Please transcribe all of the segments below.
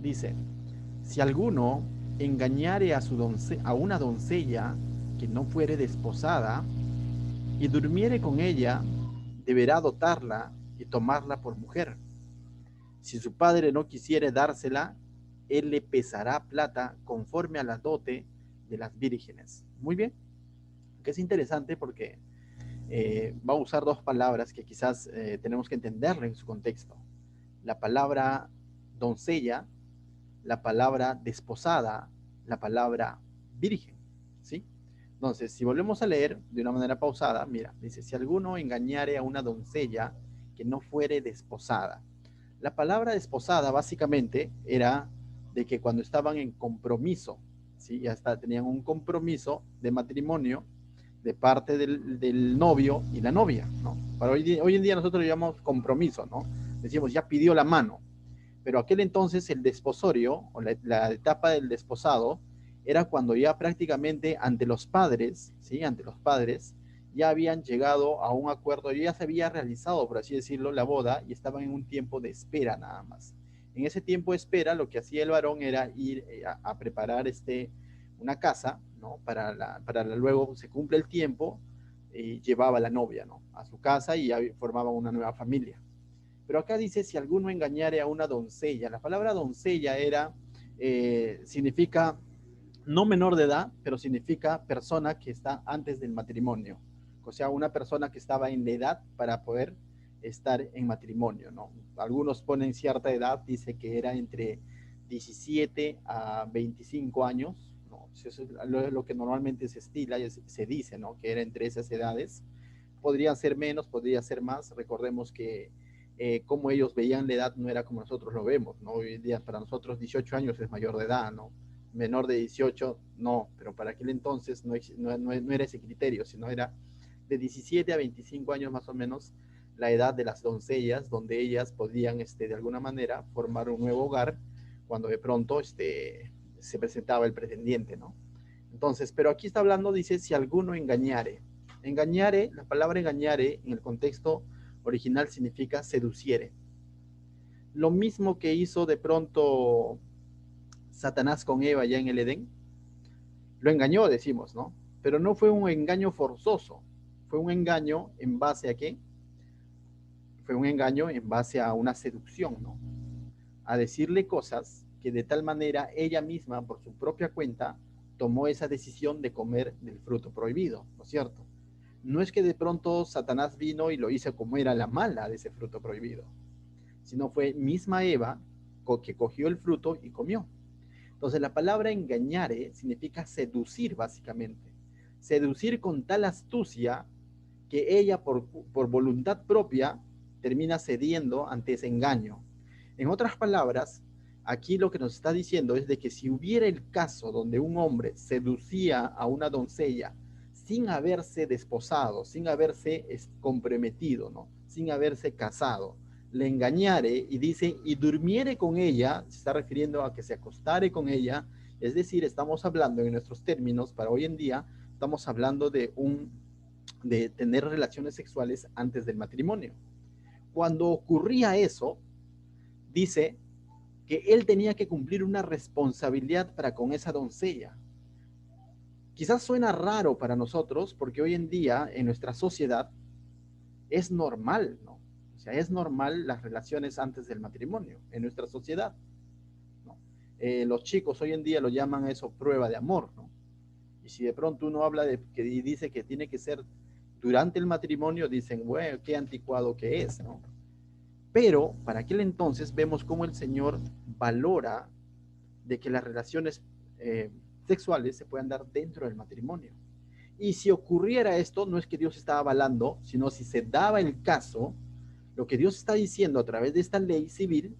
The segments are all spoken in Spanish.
Dice, si alguno engañare a una doncella que no fuere desposada y durmiere con ella, deberá dotarla y tomarla por mujer. Si su padre no quisiere dársela, él le pesará plata conforme a la dote de las vírgenes. Muy bien, que es interesante porque va a usar dos palabras que quizás tenemos que entenderlo en su contexto. La palabra doncella, la palabra desposada, la palabra virgen, ¿sí? Entonces, si volvemos a leer de una manera pausada, mira, dice, si alguno engañare a una doncella que no fuere desposada. La palabra desposada básicamente era de que cuando estaban en compromiso, ¿sí? Ya hasta tenían un compromiso de matrimonio de parte del novio y la novia, ¿no? Para hoy en día nosotros lo llamamos compromiso, ¿no? Decimos, ya pidió la mano, pero aquel entonces el desposorio o la etapa del desposado era cuando ya prácticamente ante los padres, ¿sí? Ante los padres, ya habían llegado a un acuerdo, ya se había realizado, por así decirlo, la boda y estaban en un tiempo de espera nada más. En ese tiempo de espera, lo que hacía el varón era ir a preparar una casa, ¿no? Luego se cumple el tiempo y llevaba a la novia, ¿no? A su casa y ya formaba una nueva familia. Pero acá dice, si alguno engañare a una doncella. La palabra doncella significa no menor de edad, pero significa persona que está antes del matrimonio. O sea, una persona que estaba en la edad para poder estar en matrimonio, ¿no? Algunos ponen cierta edad, dice que era entre 17 a 25 años, ¿no? Eso es lo que normalmente se estila y se dice, ¿no? Que era entre esas edades. Podría ser menos, podría ser más. Recordemos que como ellos veían la edad no era como nosotros lo vemos, ¿no? Hoy en día para nosotros 18 años es mayor de edad, ¿no? Menor de 18 no, pero para aquel entonces no era ese criterio, sino era de 17 a 25 años más o menos la edad de las doncellas, donde ellas podían de alguna manera formar un nuevo hogar cuando de pronto se presentaba el pretendiente, ¿no? Entonces, pero aquí está hablando, dice, si alguno engañare. Engañare, la palabra engañare en el contexto original significa seduciere. Lo mismo que hizo de pronto Satanás con Eva ya en el Edén, lo engañó, decimos, ¿no? Pero no fue un engaño forzoso, fue un engaño en base a qué? Fue un engaño en base a una seducción, ¿no? A decirle cosas que de tal manera ella misma, por su propia cuenta, tomó esa decisión de comer del fruto prohibido, ¿no es cierto? No es que de pronto Satanás vino y lo hizo como era la mala de ese fruto prohibido, sino fue misma Eva que cogió el fruto y comió. Entonces la palabra engañare significa seducir básicamente. Seducir con tal astucia que ella por voluntad propia termina cediendo ante ese engaño. En otras palabras, aquí lo que nos está diciendo es de que si hubiera el caso donde un hombre seducía a una doncella sin haberse desposado, sin haberse comprometido, ¿no? Sin haberse casado, le engañare y dice, y durmiere con ella, se está refiriendo a que se acostare con ella, es decir, estamos hablando en nuestros términos para hoy en día, estamos hablando de tener relaciones sexuales antes del matrimonio. Cuando ocurría eso, dice que él tenía que cumplir una responsabilidad para con esa doncella. Quizás suena raro para nosotros porque hoy en día en nuestra sociedad es normal, ¿no? O sea, es normal las relaciones antes del matrimonio en nuestra sociedad, ¿no? Los chicos hoy en día lo llaman eso prueba de amor, ¿no? Y si de pronto uno habla de que dice que tiene que ser durante el matrimonio, dicen, bueno, qué anticuado que es, ¿no? Pero para aquel entonces vemos cómo el Señor valora de que las relaciones sexuales se puedan dar dentro del matrimonio. Y si ocurriera esto, no es que Dios estaba avalando, sino si se daba el caso, lo que Dios está diciendo a través de esta ley civil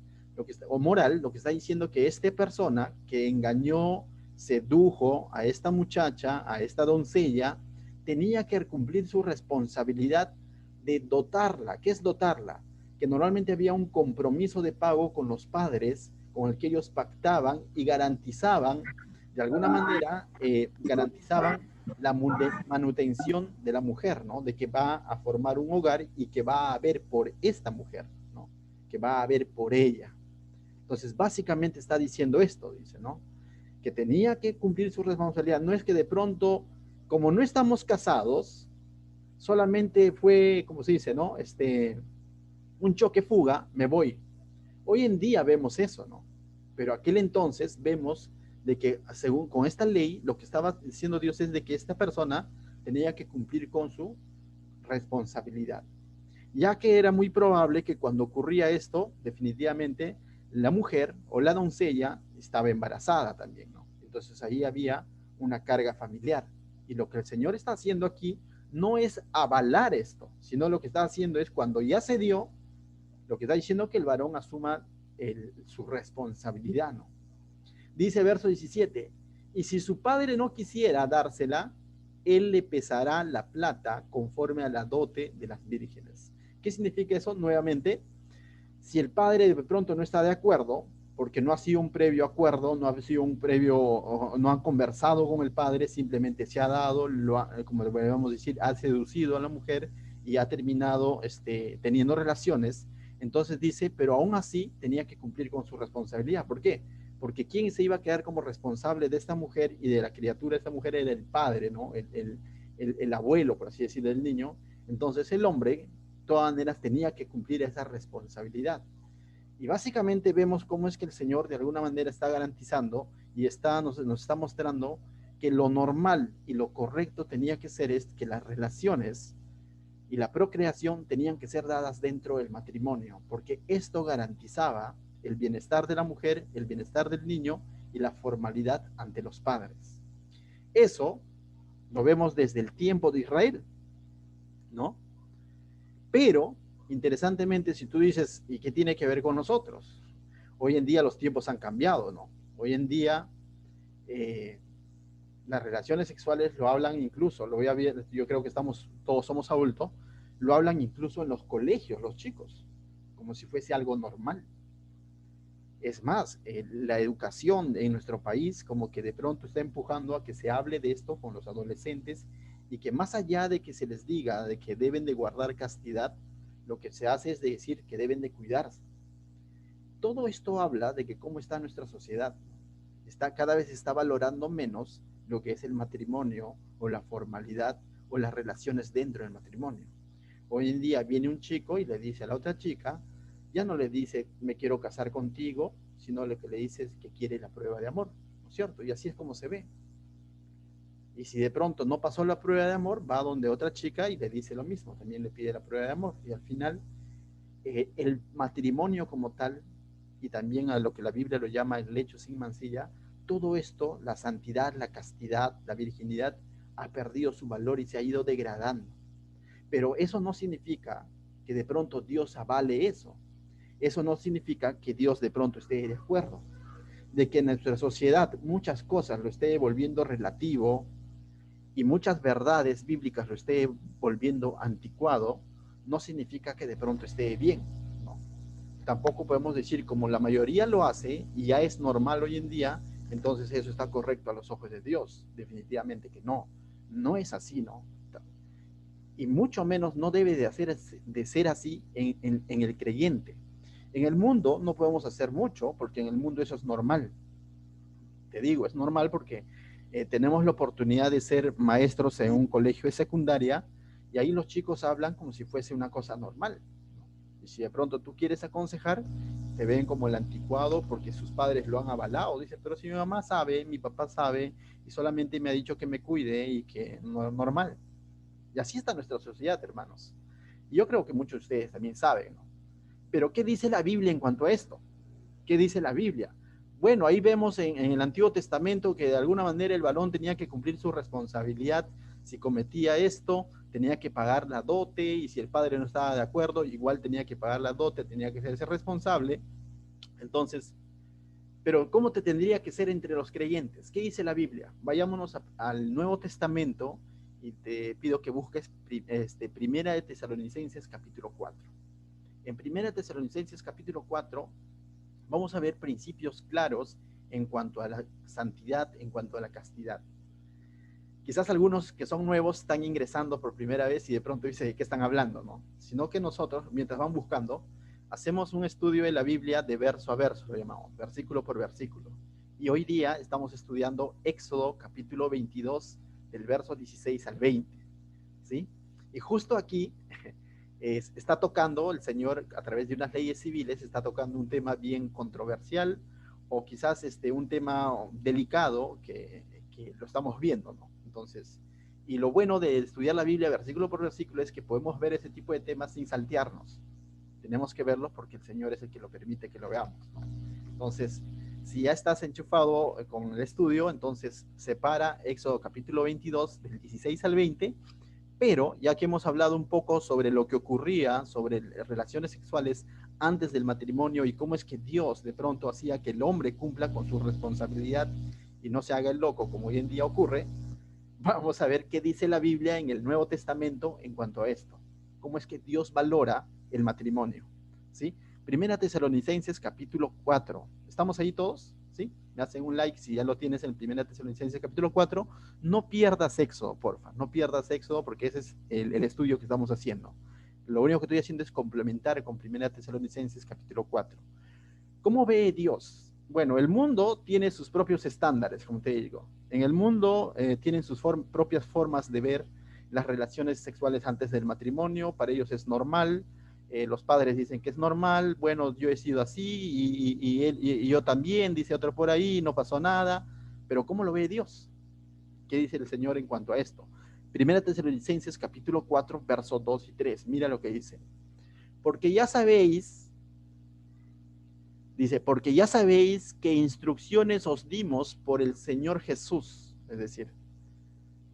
o moral, lo que está diciendo que esta persona que engañó, sedujo a esta muchacha, a esta doncella, tenía que cumplir su responsabilidad de dotarla. ¿Qué es dotarla? Que normalmente había un compromiso de pago con los padres, con el que ellos pactaban y garantizaban, de alguna manera, garantizaban la manutención de la mujer, ¿no? De que va a formar un hogar y que va a ver por esta mujer, ¿no? Que va a ver por ella. Entonces, básicamente está diciendo esto, dice, ¿no? Que tenía que cumplir su responsabilidad. No es que de pronto, como no estamos casados, solamente fue, como se dice, ¿no? Un choque-fuga, me voy. Hoy en día vemos eso, ¿no? Pero aquel entonces vemos de que según con esta ley, lo que estaba diciendo Dios es de que esta persona tenía que cumplir con su responsabilidad, ya que era muy probable que cuando ocurría esto, definitivamente la mujer o la doncella estaba embarazada también, ¿no? Entonces ahí había una carga familiar. Y lo que el Señor está haciendo aquí no es avalar esto, sino lo que está haciendo es cuando ya se dio, lo que está diciendo que el varón asuma su responsabilidad, ¿no? Dice verso 17, y si su padre no quisiera dársela, él le pesará la plata conforme a la dote de las vírgenes. ¿Qué significa eso? Nuevamente, si el padre de pronto no está de acuerdo, porque no ha sido un previo acuerdo, no ha sido un previo, no han conversado con el padre, simplemente se ha dado, como le podemos decir, ha seducido a la mujer y ha terminado teniendo relaciones. Entonces dice, pero aún así tenía que cumplir con su responsabilidad. ¿Por qué? Porque ¿quién se iba a quedar como responsable de esta mujer y de la criatura de esta mujer era el padre, ¿no? El abuelo, por así decirlo, del niño. Entonces el hombre, de todas maneras, tenía que cumplir esa responsabilidad. Y básicamente vemos cómo es que el Señor de alguna manera está garantizando y nos está mostrando que lo normal y lo correcto tenía que ser es que las relaciones y la procreación tenían que ser dadas dentro del matrimonio, porque esto garantizaba el bienestar de la mujer, el bienestar del niño y la formalidad ante los padres. Eso lo vemos desde el tiempo de Israel, ¿no? Pero, interesantemente, si tú dices, ¿y qué tiene que ver con nosotros? Hoy en día los tiempos han cambiado, ¿no? Hoy en día eh, las relaciones sexuales lo hablan incluso, lo voy a ver, yo creo que todos somos adultos, lo hablan incluso en los colegios, los chicos, como si fuese algo normal. Es más, la educación en nuestro país como que de pronto está empujando a que se hable de esto con los adolescentes y que más allá de que se les diga de que deben de guardar castidad, lo que se hace es decir que deben de cuidarse. Todo esto habla de que cómo está nuestra sociedad. Cada vez está valorando menos lo que es el matrimonio o la formalidad o las relaciones dentro del matrimonio. Hoy en día viene un chico y le dice a la otra chica, ya no le dice me quiero casar contigo, sino lo que le dice es que quiere la prueba de amor, ¿no es cierto? Y así es como se ve. Y si de pronto no pasó la prueba de amor, va donde otra chica y le dice lo mismo, también le pide la prueba de amor. Y al final, el matrimonio como tal, y también a lo que la Biblia lo llama el lecho sin mancilla, todo esto, la santidad, la castidad, la virginidad, ha perdido su valor y se ha ido degradando. Pero eso no significa que de pronto Dios avale eso. Eso no significa que Dios de pronto esté de acuerdo. De que en nuestra sociedad muchas cosas lo esté volviendo relativo y muchas verdades bíblicas lo esté volviendo anticuado, no significa que de pronto esté bien, ¿no? Tampoco podemos decir como la mayoría lo hace y ya es normal hoy en día, entonces eso está correcto a los ojos de Dios. Definitivamente que no, no es así, ¿no? Y mucho menos no debe de ser así en el creyente. En el mundo no podemos hacer mucho porque en el mundo eso es normal. Te digo, es normal porque tenemos la oportunidad de ser maestros en un colegio de secundaria y ahí los chicos hablan como si fuese una cosa normal. Y si de pronto tú quieres aconsejar, te ven como el anticuado porque sus padres lo han avalado. Dicen, pero si mi mamá sabe, mi papá sabe y solamente me ha dicho que me cuide y que no es normal. Y así está nuestra sociedad, hermanos. Y yo creo que muchos de ustedes también saben, ¿no? Pero ¿qué dice la Biblia en cuanto a esto? ¿Qué dice la Biblia? Bueno, ahí vemos en el Antiguo Testamento que de alguna manera el varón tenía que cumplir su responsabilidad. Si cometía esto, tenía que pagar la dote y si el padre no estaba de acuerdo, igual tenía que pagar la dote, tenía que hacerse responsable. Entonces, pero ¿cómo te tendría que ser entre los creyentes? ¿Qué dice la Biblia? Vayámonos al Nuevo Testamento y te pido que busques Primera de Tesalonicenses capítulo 4. En Primera de Tesalonicenses capítulo 4 vamos a ver principios claros en cuanto a la santidad, en cuanto a la castidad. Quizás algunos que son nuevos están ingresando por primera vez y de pronto dicen de qué están hablando, ¿no? Sino que nosotros, mientras van buscando, hacemos un estudio de la Biblia de verso a verso, lo llamamos, versículo por versículo. Y hoy día estamos estudiando Éxodo capítulo 22, del verso 16 al 20, ¿sí? Y justo aquí está tocando el Señor, a través de unas leyes civiles, está tocando un tema bien controversial, o quizás un tema delicado que lo estamos viendo, ¿no? Entonces, y lo bueno de estudiar la Biblia versículo por versículo es que podemos ver ese tipo de temas sin saltearnos. Tenemos que verlos porque el Señor es el que lo permite que lo veamos, ¿no? Entonces, si ya estás enchufado con el estudio, entonces separa Éxodo capítulo 22, del 16 al 20, pero ya que hemos hablado un poco sobre lo que ocurría, sobre relaciones sexuales antes del matrimonio y cómo es que Dios de pronto hacía que el hombre cumpla con su responsabilidad y no se haga el loco como hoy en día ocurre, vamos a ver qué dice la Biblia en el Nuevo Testamento en cuanto a esto. Cómo es que Dios valora el matrimonio, ¿sí? Primera Tesalonicenses capítulo 4. ¿Estamos ahí todos? ¿Sí? Me hacen un like si ya lo tienes en Primera Tesalonicenses capítulo 4. No pierdas Éxodo, porfa. No pierdas Éxodo porque ese es el estudio que estamos haciendo. Lo único que estoy haciendo es complementar con Primera Tesalonicenses capítulo 4. ¿Cómo ve Dios? Bueno, el mundo tiene sus propios estándares, como te digo. En el mundo tienen sus propias formas de ver las relaciones sexuales antes del matrimonio. Para ellos es normal. Los padres dicen que es normal. Bueno, yo he sido así y yo también, dice otro por ahí, no pasó nada. Pero ¿cómo lo ve Dios? ¿Qué dice el Señor en cuanto a esto? Primera Tesalonicenses capítulo 4, versos 2 y 3. Mira lo que dice. Porque ya sabéis, dice, porque ya sabéis que instrucciones os dimos por el Señor Jesús. Es decir,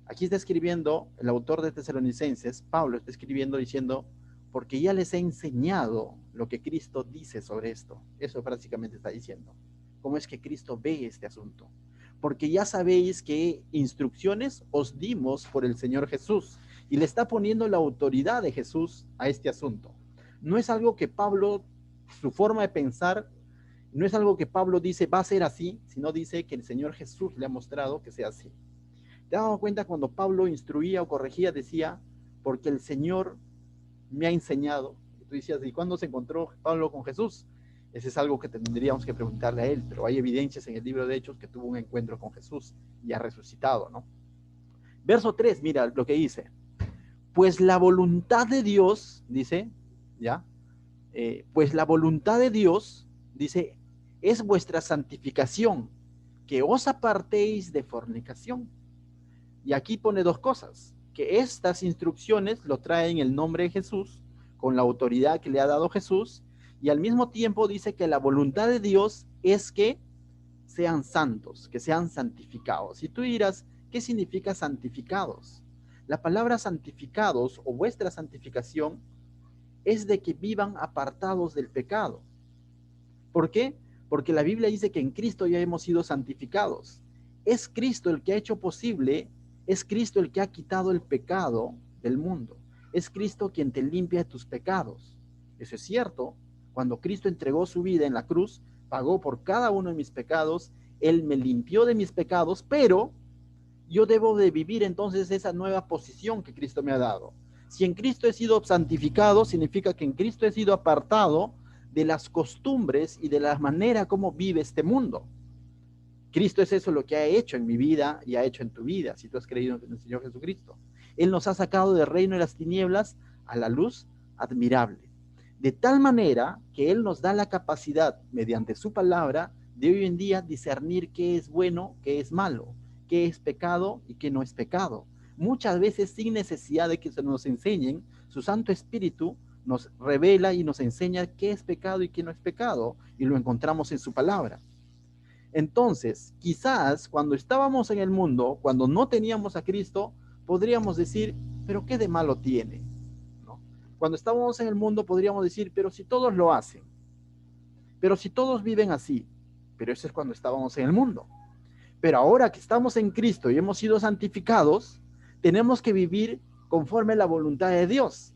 aquí está escribiendo el autor de Tesalonicenses, Pablo está escribiendo diciendo, porque ya les he enseñado lo que Cristo dice sobre esto. Eso prácticamente está diciendo. ¿Cómo es que Cristo ve este asunto? Porque ya sabéis que instrucciones os dimos por el Señor Jesús. Y le está poniendo la autoridad de Jesús a este asunto. No es algo que Pablo, su forma de pensar, no es algo que Pablo dice va a ser así, sino dice que el Señor Jesús le ha mostrado que sea así. ¿Te has dado cuenta cuando Pablo instruía o corregía, decía, porque el Señor me ha enseñado? Y tú decías, ¿y cuándo se encontró Pablo con Jesús? Ese es algo que tendríamos que preguntarle a él, pero hay evidencias en el libro de Hechos que tuvo un encuentro con Jesús y ha resucitado, ¿no? Verso 3, mira lo que dice. Pues la voluntad de Dios, dice, ¿ya? Pues la voluntad de Dios, dice, es vuestra santificación, que os apartéis de fornicación. Y aquí pone dos cosas, que estas instrucciones lo trae en el nombre de Jesús, con la autoridad que le ha dado Jesús, y al mismo tiempo dice que la voluntad de Dios es que sean santos, que sean santificados. Y tú dirás, ¿qué significa santificados? La palabra santificados o vuestra santificación es de que vivan apartados del pecado. ¿Por qué? Porque la Biblia dice que en Cristo ya hemos sido santificados. Es Cristo el que ha hecho posible, es Cristo el que ha quitado el pecado del mundo. Es Cristo quien te limpia de tus pecados. Eso es cierto. Cuando Cristo entregó su vida en la cruz, pagó por cada uno de mis pecados, Él me limpió de mis pecados, pero yo debo de vivir entonces esa nueva posición que Cristo me ha dado. Si en Cristo he sido santificado, significa que en Cristo he sido apartado de las costumbres y de la manera como vive este mundo. Cristo es eso lo que ha hecho en mi vida y ha hecho en tu vida, si tú has creído en el Señor Jesucristo. Él nos ha sacado del reino de las tinieblas a la luz admirable. De tal manera que Él nos da la capacidad, mediante su palabra, de hoy en día discernir qué es bueno, qué es malo, qué es pecado y qué no es pecado. Muchas veces sin necesidad de que se nos enseñen, su Santo Espíritu nos revela y nos enseña qué es pecado y qué no es pecado, y lo encontramos en su palabra. Entonces, quizás cuando estábamos en el mundo, cuando no teníamos a Cristo, podríamos decir, pero ¿qué de malo tiene? ¿No? Cuando estábamos en el mundo podríamos decir, pero si todos lo hacen, pero si todos viven así, pero eso es cuando estábamos en el mundo. Pero ahora que estamos en Cristo y hemos sido santificados, tenemos que vivir conforme a la voluntad de Dios.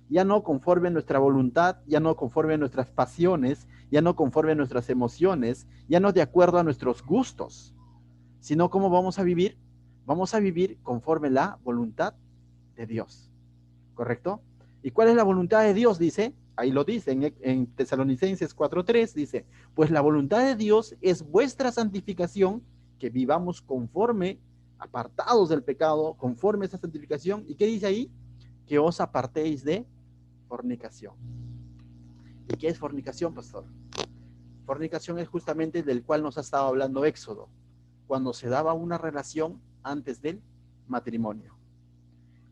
Ya no conforme a nuestra voluntad, ya no conforme a nuestras pasiones, ya no conforme a nuestras emociones, ya no de acuerdo a nuestros gustos, sino cómo vamos a vivir. Vamos a vivir conforme a la voluntad de Dios. ¿Correcto? ¿Y cuál es la voluntad de Dios? Dice, ahí lo dice en Tesalonicenses 4:3, dice, pues la voluntad de Dios es vuestra santificación, que vivamos conforme, apartados del pecado, conforme a esa santificación. ¿Y qué dice ahí? Que os apartéis de fornicación. ¿Y qué es fornicación, pastor? Fornicación es justamente del cual nos ha estado hablando Éxodo, cuando se daba una relación antes del matrimonio.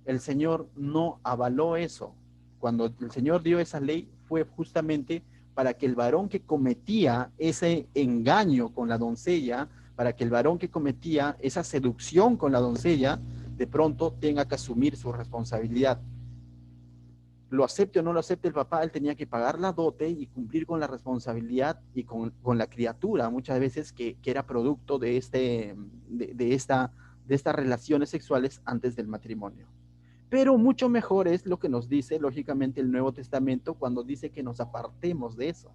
El Señor no avaló eso. Cuando el Señor dio esa ley fue justamente para que el varón que cometía ese engaño con la doncella, para que el varón que cometía esa seducción con la doncella, de pronto tenga que asumir su responsabilidad. Lo acepte o no lo acepte el papá, él tenía que pagar la dote y cumplir con la responsabilidad y con la criatura, muchas veces que era producto de estas relaciones sexuales antes del matrimonio. Pero mucho mejor es lo que nos dice, lógicamente, el Nuevo Testamento cuando dice que nos apartemos de eso.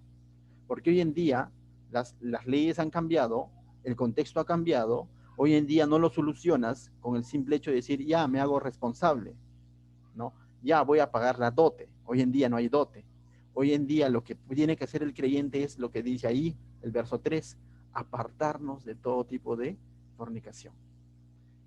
Porque hoy en día las leyes han cambiado, el contexto ha cambiado, hoy en día no lo solucionas con el simple hecho de decir, ya me hago responsable, ¿no? Ya voy a pagar la dote. Hoy en día no hay dote. Hoy en día lo que tiene que hacer el creyente es lo que dice ahí, el verso 3, apartarnos de todo tipo de fornicación.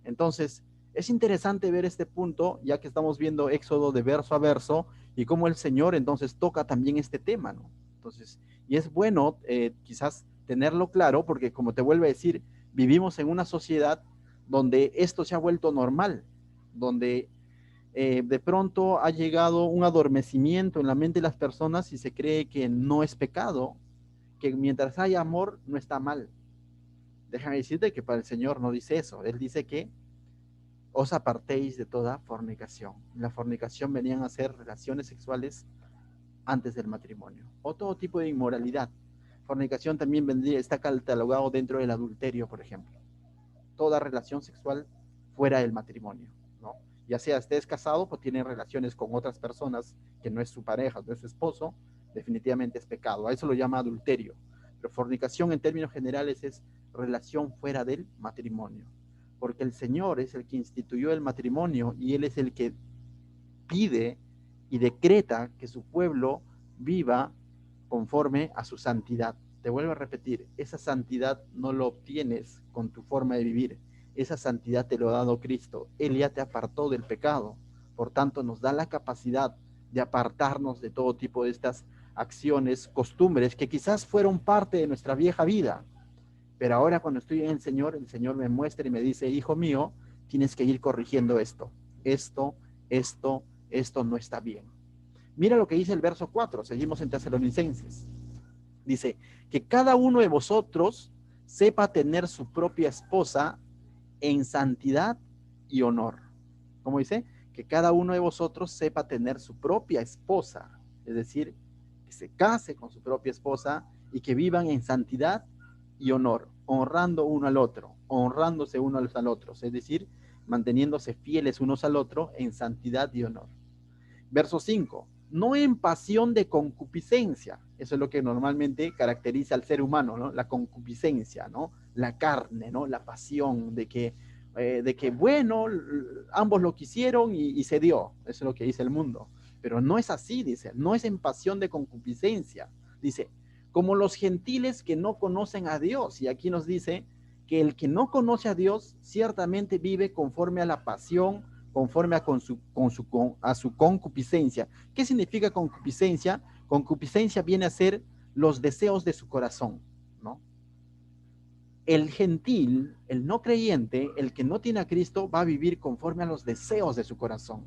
Entonces, es interesante ver este punto, ya que estamos viendo Éxodo de verso a verso, y cómo el Señor entonces toca también este tema, ¿no? Entonces, y es bueno quizás tenerlo claro, porque como te vuelvo a decir, vivimos en una sociedad donde esto se ha vuelto normal, donde de pronto ha llegado un adormecimiento en la mente de las personas y se cree que no es pecado, que mientras haya amor no está mal. Déjame decirte que para el Señor no dice eso. Él dice que os apartéis de toda fornicación. La fornicación venían a ser relaciones sexuales antes del matrimonio o todo tipo de inmoralidad. Fornicación también está catalogado dentro del adulterio, por ejemplo. Toda relación sexual fuera del matrimonio, ¿no? Ya sea estés casado o tiene relaciones con otras personas que no es su pareja, no es su esposo, definitivamente es pecado. A eso lo llama adulterio. Pero fornicación en términos generales es relación fuera del matrimonio. Porque el Señor es el que instituyó el matrimonio y Él es el que pide y decreta que su pueblo viva conforme a su santidad. Te vuelvo a repetir, esa santidad no lo obtienes con tu forma de vivir. Esa santidad te lo ha dado Cristo. Él ya te apartó del pecado. Por tanto, nos da la capacidad de apartarnos de todo tipo de estas acciones, costumbres que quizás fueron parte de nuestra vieja vida. Pero ahora cuando estoy en el Señor me muestra y me dice, hijo mío, tienes que ir corrigiendo esto. Esto no está bien. Mira lo que dice el verso 4, seguimos en Tesalonicenses. Dice, que cada uno de vosotros sepa tener su propia esposa en santidad y honor. ¿Cómo dice? Que cada uno de vosotros sepa tener su propia esposa, es decir, que se case con su propia esposa y que vivan en santidad y honor, honrando uno al otro, honrándose uno al otro, es decir, manteniéndose fieles unos al otro en santidad y honor. Verso 5, no en pasión de concupiscencia, eso es lo que normalmente caracteriza al ser humano, ¿no? La concupiscencia, ¿no? La carne, ¿no? La pasión de que bueno, ambos lo quisieron y se dio, eso es lo que dice el mundo, pero no es así, dice, no es en pasión de concupiscencia, dice, como los gentiles que no conocen a Dios, y aquí nos dice que el que no conoce a Dios ciertamente vive conforme a la pasión, conforme a su concupiscencia. ¿Qué significa concupiscencia? Concupiscencia viene a ser los deseos de su corazón, ¿no? El gentil, el no creyente, el que no tiene a Cristo, va a vivir conforme a los deseos de su corazón.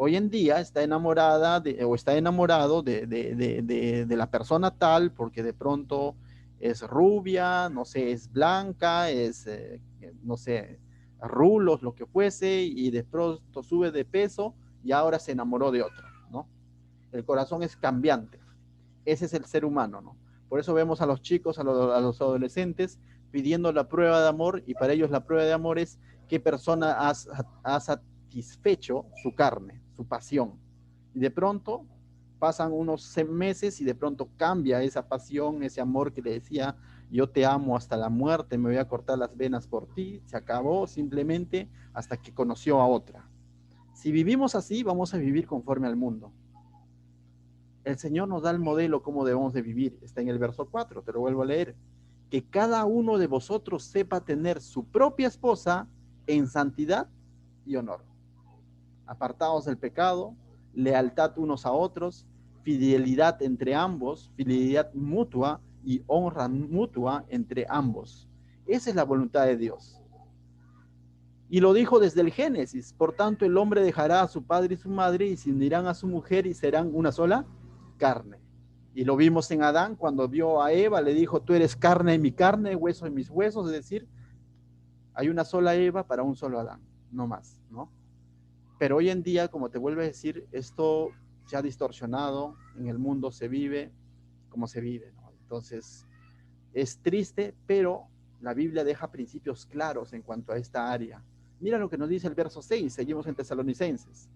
Hoy en día está enamorada o está enamorado de la persona tal porque de pronto es rubia, no sé, es blanca, no sé, rulos, lo que fuese, y de pronto sube de peso y ahora se enamoró de otro, ¿no? El corazón es cambiante. Ese es el ser humano, ¿no? Por eso vemos a los chicos, a los adolescentes pidiendo la prueba de amor, y para ellos la prueba de amor es qué persona ha satisfecho su carne, su pasión. Y de pronto pasan unos meses y de pronto cambia esa pasión, ese amor que le decía, yo te amo hasta la muerte, me voy a cortar las venas por ti, se acabó simplemente hasta que conoció a otra. Si vivimos así, vamos a vivir conforme al mundo. El Señor nos da el modelo cómo debemos de vivir. Está en el verso 4, te lo vuelvo a leer. Que cada uno de vosotros sepa tener su propia esposa en santidad y honor. Apartados del pecado, lealtad unos a otros, fidelidad entre ambos, fidelidad mutua y honra mutua entre ambos. Esa es la voluntad de Dios. Y lo dijo desde el Génesis. Por tanto, el hombre dejará a su padre y su madre y se unirán a su mujer y serán una sola carne. Y lo vimos en Adán cuando vio a Eva, le dijo, tú eres carne de mi carne, hueso de mis huesos, es decir, hay una sola Eva para un solo Adán, no más, ¿no? Pero hoy en día, como te vuelvo a decir, esto se ha distorsionado, en el mundo se vive como se vive, ¿no? Entonces, es triste, pero la Biblia deja principios claros en cuanto a esta área. Mira lo que nos dice el verso 6, seguimos en Tesalonicenses.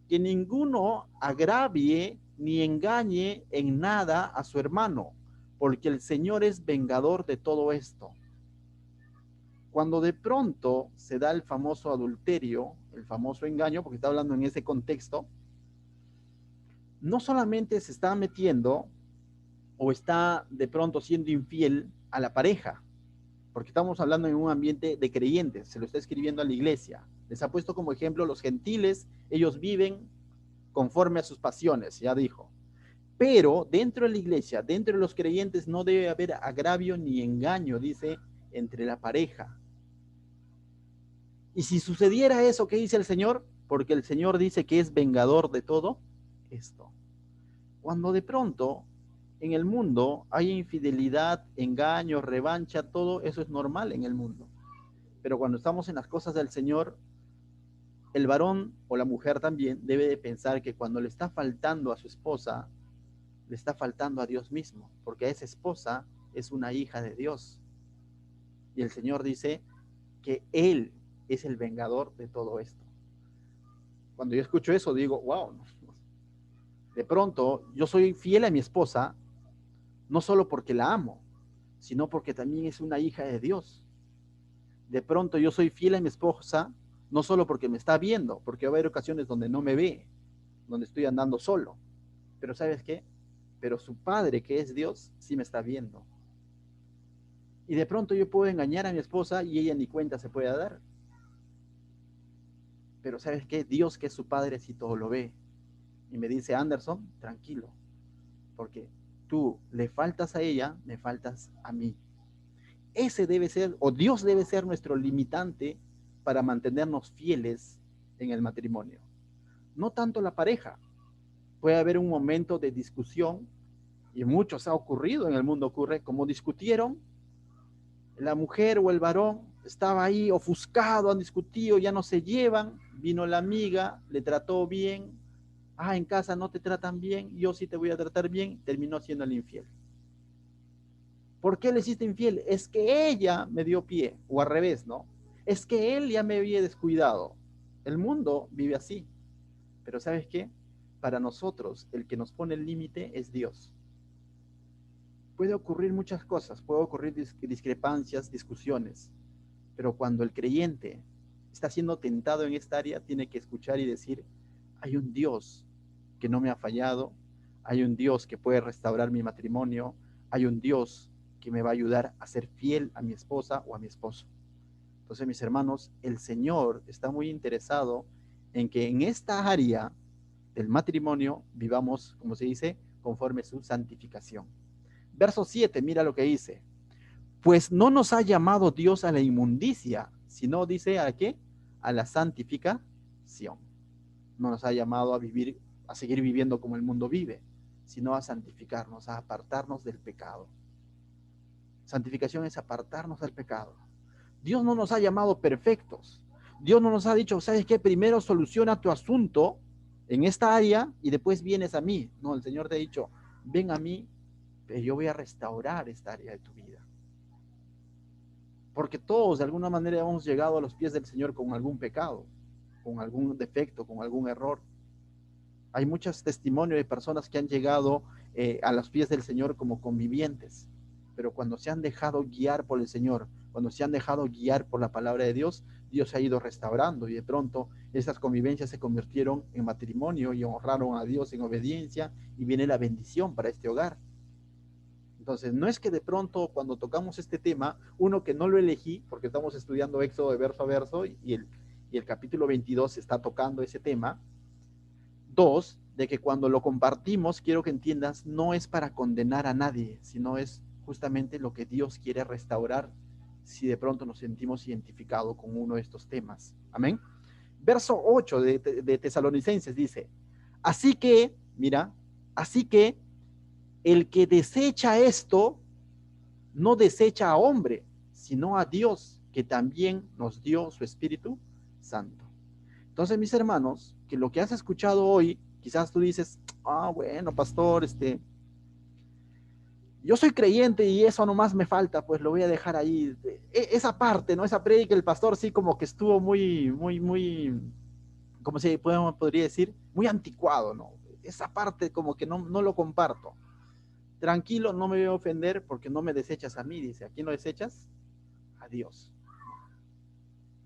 Que ninguno agravie ni engañe en nada a su hermano, porque el Señor es vengador de todo esto. Cuando de pronto se da el famoso adulterio, el famoso engaño, porque está hablando en ese contexto, no solamente se está metiendo o está de pronto siendo infiel a la pareja, porque estamos hablando en un ambiente de creyentes, se lo está escribiendo a la iglesia. Les ha puesto como ejemplo los gentiles, ellos viven conforme a sus pasiones, ya dijo. Pero dentro de la iglesia, dentro de los creyentes, no debe haber agravio ni engaño, dice, entre la pareja. Y si sucediera eso, ¿qué dice el Señor? Porque el Señor dice que es vengador de todo esto. Cuando de pronto en el mundo hay infidelidad, engaño, revancha, todo eso es normal en el mundo. Pero cuando estamos en las cosas del Señor, el varón o la mujer también debe de pensar que cuando le está faltando a su esposa, le está faltando a Dios mismo, porque esa esposa es una hija de Dios. Y el Señor dice que Él es el vengador de todo esto. Cuando yo escucho eso, digo, wow, de pronto yo soy fiel a mi esposa, no solo porque la amo, sino porque también es una hija de Dios. De pronto yo soy fiel a mi esposa, no solo porque me está viendo, porque va a haber ocasiones donde no me ve, donde estoy andando solo. Pero ¿sabes qué? Pero su padre, que es Dios, sí me está viendo. Y de pronto yo puedo engañar a mi esposa y ella ni cuenta se puede dar. Pero ¿sabes qué? Dios, que es su padre, sí todo lo ve. Y me dice, Anderson, tranquilo, porque tú le faltas a ella, me faltas a mí. Ese debe ser, o Dios debe ser nuestro limitante para mantenernos fieles en el matrimonio. No tanto la pareja. Puede haber un momento de discusión, y muchos ha ocurrido, en el mundo ocurre, como discutieron, la mujer o el varón estaba ahí ofuscado, han discutido, ya no se llevan, vino la amiga, le trató bien, en casa no te tratan bien, yo sí te voy a tratar bien, terminó siendo el infiel. ¿Por qué le hiciste infiel? Es que ella me dio pie, o al revés, ¿no? Es que él ya me había descuidado. El mundo vive así. Pero ¿sabes qué? Para nosotros, el que nos pone el límite es Dios. Puede ocurrir muchas cosas, puede ocurrir discrepancias, discusiones, pero cuando el creyente está siendo tentado en esta área, tiene que escuchar y decir, hay un Dios que no me ha fallado, hay un Dios que puede restaurar mi matrimonio, hay un Dios que me va a ayudar a ser fiel a mi esposa o a mi esposo. Entonces, mis hermanos, el Señor está muy interesado en que en esta área del matrimonio vivamos, como se dice, conforme su santificación. Verso 7, mira lo que dice. Pues no nos ha llamado Dios a la inmundicia, sino dice a qué? A la santificación. No nos ha llamado a vivir, a seguir viviendo como el mundo vive, sino a santificarnos, a apartarnos del pecado. Santificación es apartarnos del pecado. Dios no nos ha llamado perfectos. Dios no nos ha dicho, ¿sabes qué? Primero soluciona tu asunto en esta área y después vienes a mí. No, el Señor te ha dicho, ven a mí, pero yo voy a restaurar esta área de tu vida. Porque todos de alguna manera hemos llegado a los pies del Señor con algún pecado, con algún defecto, con algún error. Hay muchos testimonios de personas que han llegado a los pies del Señor como convivientes, pero cuando se han dejado guiar por el Señor, cuando se han dejado guiar por la palabra de Dios, Dios ha ido restaurando y de pronto esas convivencias se convirtieron en matrimonio y honraron a Dios en obediencia y viene la bendición para este hogar. Entonces, no es que de pronto cuando tocamos este tema, uno que no lo elegí, porque estamos estudiando Éxodo de verso a verso y el capítulo 22 está tocando ese tema. Dos, de que cuando lo compartimos, quiero que entiendas, no es para condenar a nadie, sino es justamente lo que Dios quiere restaurar si de pronto nos sentimos identificados con uno de estos temas. Amén. Verso 8 de Tesalonicenses dice, así que, mira, así que el que desecha esto, no desecha a hombre, sino a Dios, que también nos dio su Espíritu Santo. Entonces, mis hermanos, que lo que has escuchado hoy, quizás tú dices, bueno, pastor, yo soy creyente y eso nomás me falta, pues lo voy a dejar ahí. Esa parte, ¿no? Esa prédica, el pastor sí como que estuvo muy, ¿cómo se podría decir? Muy anticuado, ¿no? Esa parte como que no lo comparto. Tranquilo, no me voy a ofender porque no me desechas a mí, dice. ¿A quién lo desechas? A Dios.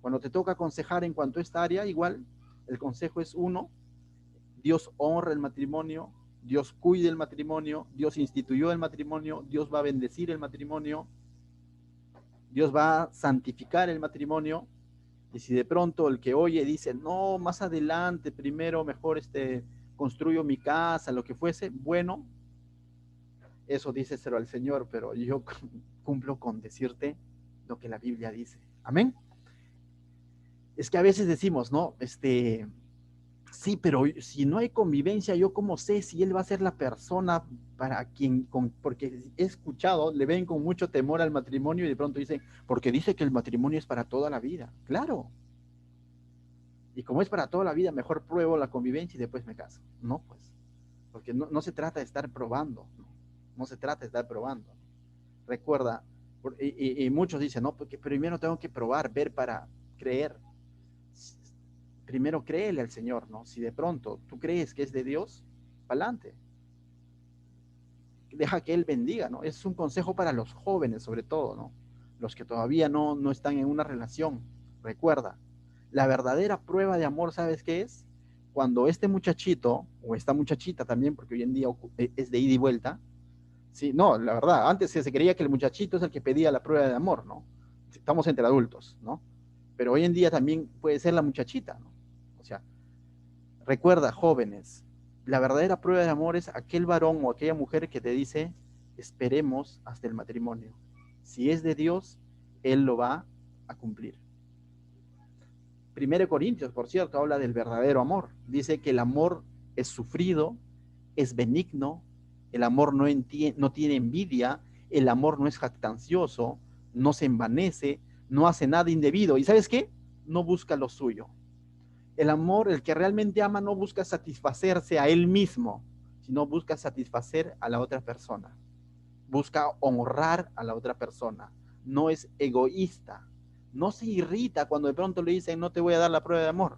Cuando te toca aconsejar en cuanto a esta área, igual, el consejo es uno, Dios honra el matrimonio, Dios cuida el matrimonio, Dios instituyó el matrimonio, Dios va a bendecir el matrimonio, Dios va a santificar el matrimonio. Y si de pronto el que oye dice, no, más adelante, primero mejor construyo mi casa, lo que fuese, bueno, eso díceselo al Señor, pero yo cumplo con decirte lo que la Biblia dice. Amén. Es que a veces decimos, ¿no? Sí, pero si no hay convivencia, ¿yo cómo sé si él va a ser la persona para quien, porque he escuchado, le ven con mucho temor al matrimonio y de pronto dicen, porque dice que el matrimonio es para toda la vida. Claro. Y como es para toda la vida, mejor pruebo la convivencia y después me caso. No, pues, porque no se trata de estar probando, no se trata de estar probando. Recuerda, y muchos dicen, no, porque primero tengo que probar, ver para creer. Primero créele al Señor, ¿no? Si de pronto tú crees que es de Dios, pa'lante. Deja que Él bendiga, ¿no? Es un consejo para los jóvenes, sobre todo, ¿no? Los que todavía no están en una relación. Recuerda, la verdadera prueba de amor, ¿sabes qué es? Cuando este muchachito, o esta muchachita también, porque hoy en día es de ida y vuelta, sí, no, la verdad, antes se creía que el muchachito es el que pedía la prueba de amor, ¿no? Estamos entre adultos, ¿no? Pero hoy en día también puede ser la muchachita, ¿no? O sea, recuerda, jóvenes, la verdadera prueba de amor es aquel varón o aquella mujer que te dice, esperemos hasta el matrimonio. Si es de Dios, Él lo va a cumplir. 1 Corintios, por cierto, habla del verdadero amor. Dice que el amor es sufrido, es benigno, el amor no tiene envidia, el amor no es jactancioso, no se envanece, no hace nada indebido. ¿Y sabes qué? No busca lo suyo. El amor, el que realmente ama, no busca satisfacerse a él mismo, sino busca satisfacer a la otra persona. Busca honrar a la otra persona. No es egoísta. No se irrita cuando de pronto le dicen no te voy a dar la prueba de amor.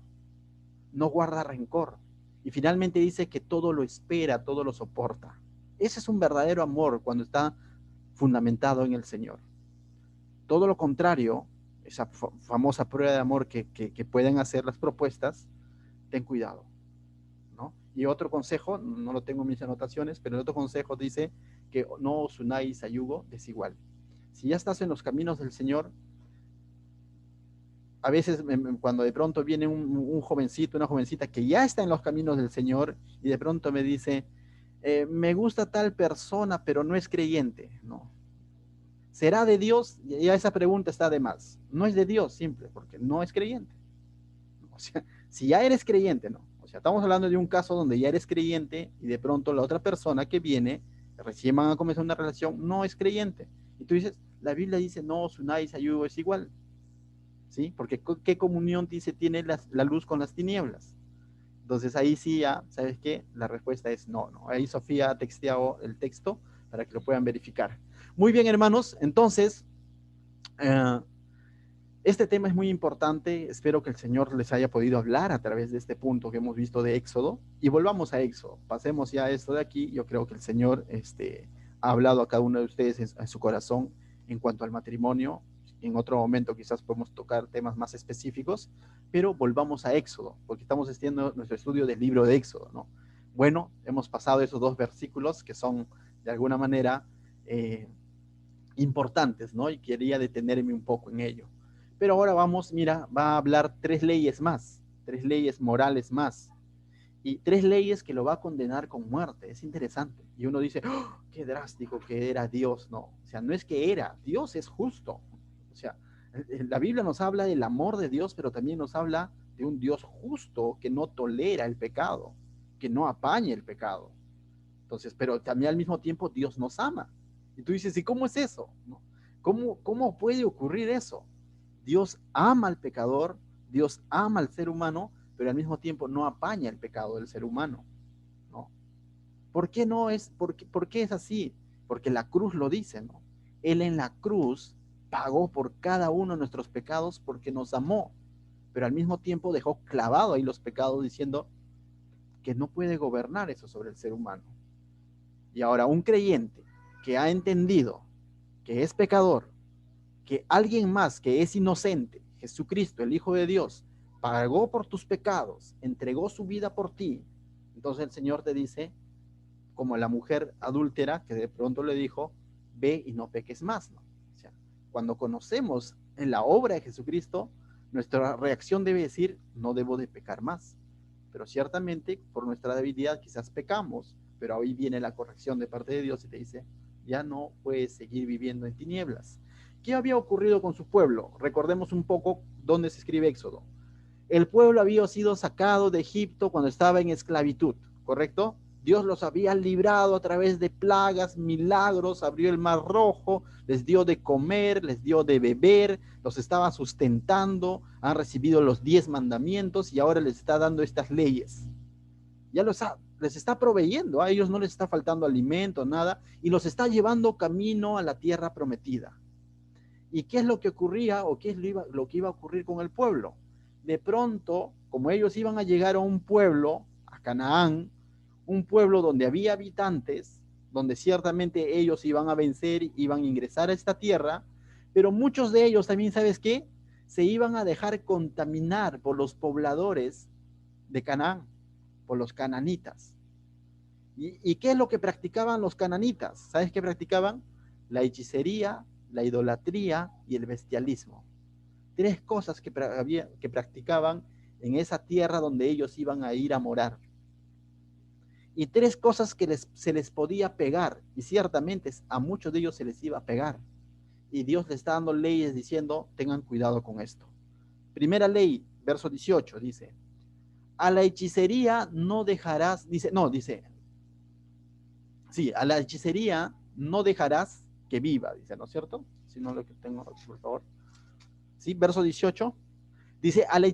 No guarda rencor. Y finalmente dice que todo lo espera, todo lo soporta. Ese es un verdadero amor cuando está fundamentado en el Señor. Todo lo contrario, esa famosa prueba de amor que pueden hacer las propuestas, ten cuidado, ¿no? Y otro consejo, no lo tengo en mis anotaciones, pero el otro consejo dice que no os unáis a yugo desigual. Si ya estás en los caminos del Señor, a veces cuando de pronto viene un jovencito, una jovencita que ya está en los caminos del Señor y de pronto me dice, me gusta tal persona, pero no es creyente, ¿no? ¿Será de Dios? Ya esa pregunta está de más. No es de Dios, simple, porque no es creyente. O sea, si ya eres creyente, ¿no? O sea, estamos hablando de un caso donde ya eres creyente y de pronto la otra persona que viene, recién van a comenzar una relación, no es creyente. Y tú dices, la Biblia dice, no os unáis a yugo es igual. ¿Sí? Porque ¿qué comunión dice tiene la luz con las tinieblas? Entonces ahí sí ya, ¿sabes qué? La respuesta es no. Ahí Sofía ha texteado el texto para que lo puedan verificar. Muy bien, hermanos, entonces, este tema es muy importante. Espero que el Señor les haya podido hablar a través de este punto que hemos visto de Éxodo. Y volvamos a Éxodo. Pasemos ya a esto de aquí. Yo creo que el Señor ha hablado a cada uno de ustedes en su corazón en cuanto al matrimonio. en otro momento quizás podemos tocar temas más específicos, pero volvamos a Éxodo, porque estamos haciendo nuestro estudio del libro de Éxodo, ¿no? Bueno, hemos pasado esos 2 versículos que son de alguna manera importantes, ¿no? Y quería detenerme un poco en ello. Pero ahora vamos, mira, va a hablar 3 leyes más, 3 leyes morales más, y 3 leyes que lo va a condenar con muerte. Es interesante. Y uno dice, ¡oh, qué drástico que era Dios! No, o sea, no es que era, Dios es justo. O sea, la Biblia nos habla del amor de Dios, pero también nos habla de un Dios justo que no tolera el pecado, que no apaña el pecado. Entonces, pero también al mismo tiempo Dios nos ama. Y tú dices, ¿y cómo es eso? ¿No? ¿Cómo puede ocurrir eso? Dios ama al pecador, Dios ama al ser humano, pero al mismo tiempo no apaña el pecado del ser humano, ¿no? ¿Por qué no es? ¿Por qué es así? Porque la cruz lo dice, ¿no? Él en la cruz pagó por cada uno de nuestros pecados porque nos amó, pero al mismo tiempo dejó clavado ahí los pecados diciendo que no puede gobernar eso sobre el ser humano. Y ahora un creyente que ha entendido que es pecador, que alguien más que es inocente, Jesucristo, el Hijo de Dios, pagó por tus pecados, entregó su vida por ti, entonces el Señor te dice, como la mujer adúltera que de pronto le dijo, ve y no peques más, ¿no? O sea, cuando conocemos en la obra de Jesucristo, nuestra reacción debe decir, no debo de pecar más. Pero ciertamente por nuestra debilidad quizás pecamos, pero ahí viene la corrección de parte de Dios y te dice, ya no puedes seguir viviendo en tinieblas. ¿Qué había ocurrido con su pueblo? Recordemos un poco dónde se escribe Éxodo. El pueblo había sido sacado de Egipto cuando estaba en esclavitud, ¿correcto? Dios los había librado a través de plagas, milagros, abrió el mar rojo, les dio de comer, les dio de beber, los estaba sustentando, han recibido los 10 mandamientos y ahora les está dando estas leyes. Ya les está proveyendo, a ellos no les está faltando alimento, nada, y los está llevando camino a la tierra prometida. ¿Y qué es lo que ocurría o qué es lo que iba a ocurrir con el pueblo? De pronto, como ellos iban a llegar a un pueblo, a Canaán, un pueblo donde había habitantes, donde ciertamente ellos iban a vencer, iban a ingresar a esta tierra, pero muchos de ellos también, ¿sabes qué? Se iban a dejar contaminar por los pobladores de Canaán, por los cananitas. ¿Y qué es lo que practicaban los cananitas? ¿Sabes qué practicaban? La hechicería, la idolatría y el bestialismo. 3 cosas que practicaban en esa tierra donde ellos iban a ir a morar. Y 3 cosas que se les podía pegar, y ciertamente a muchos de ellos se les iba a pegar. Y Dios les está dando leyes diciendo, tengan cuidado con esto. Primera ley, verso 18, dice, a la hechicería no dejarás, sí, a la hechicería no dejarás que viva, dice, ¿no es cierto? Si no lo que tengo, por favor. Sí, verso 18. Dice, a la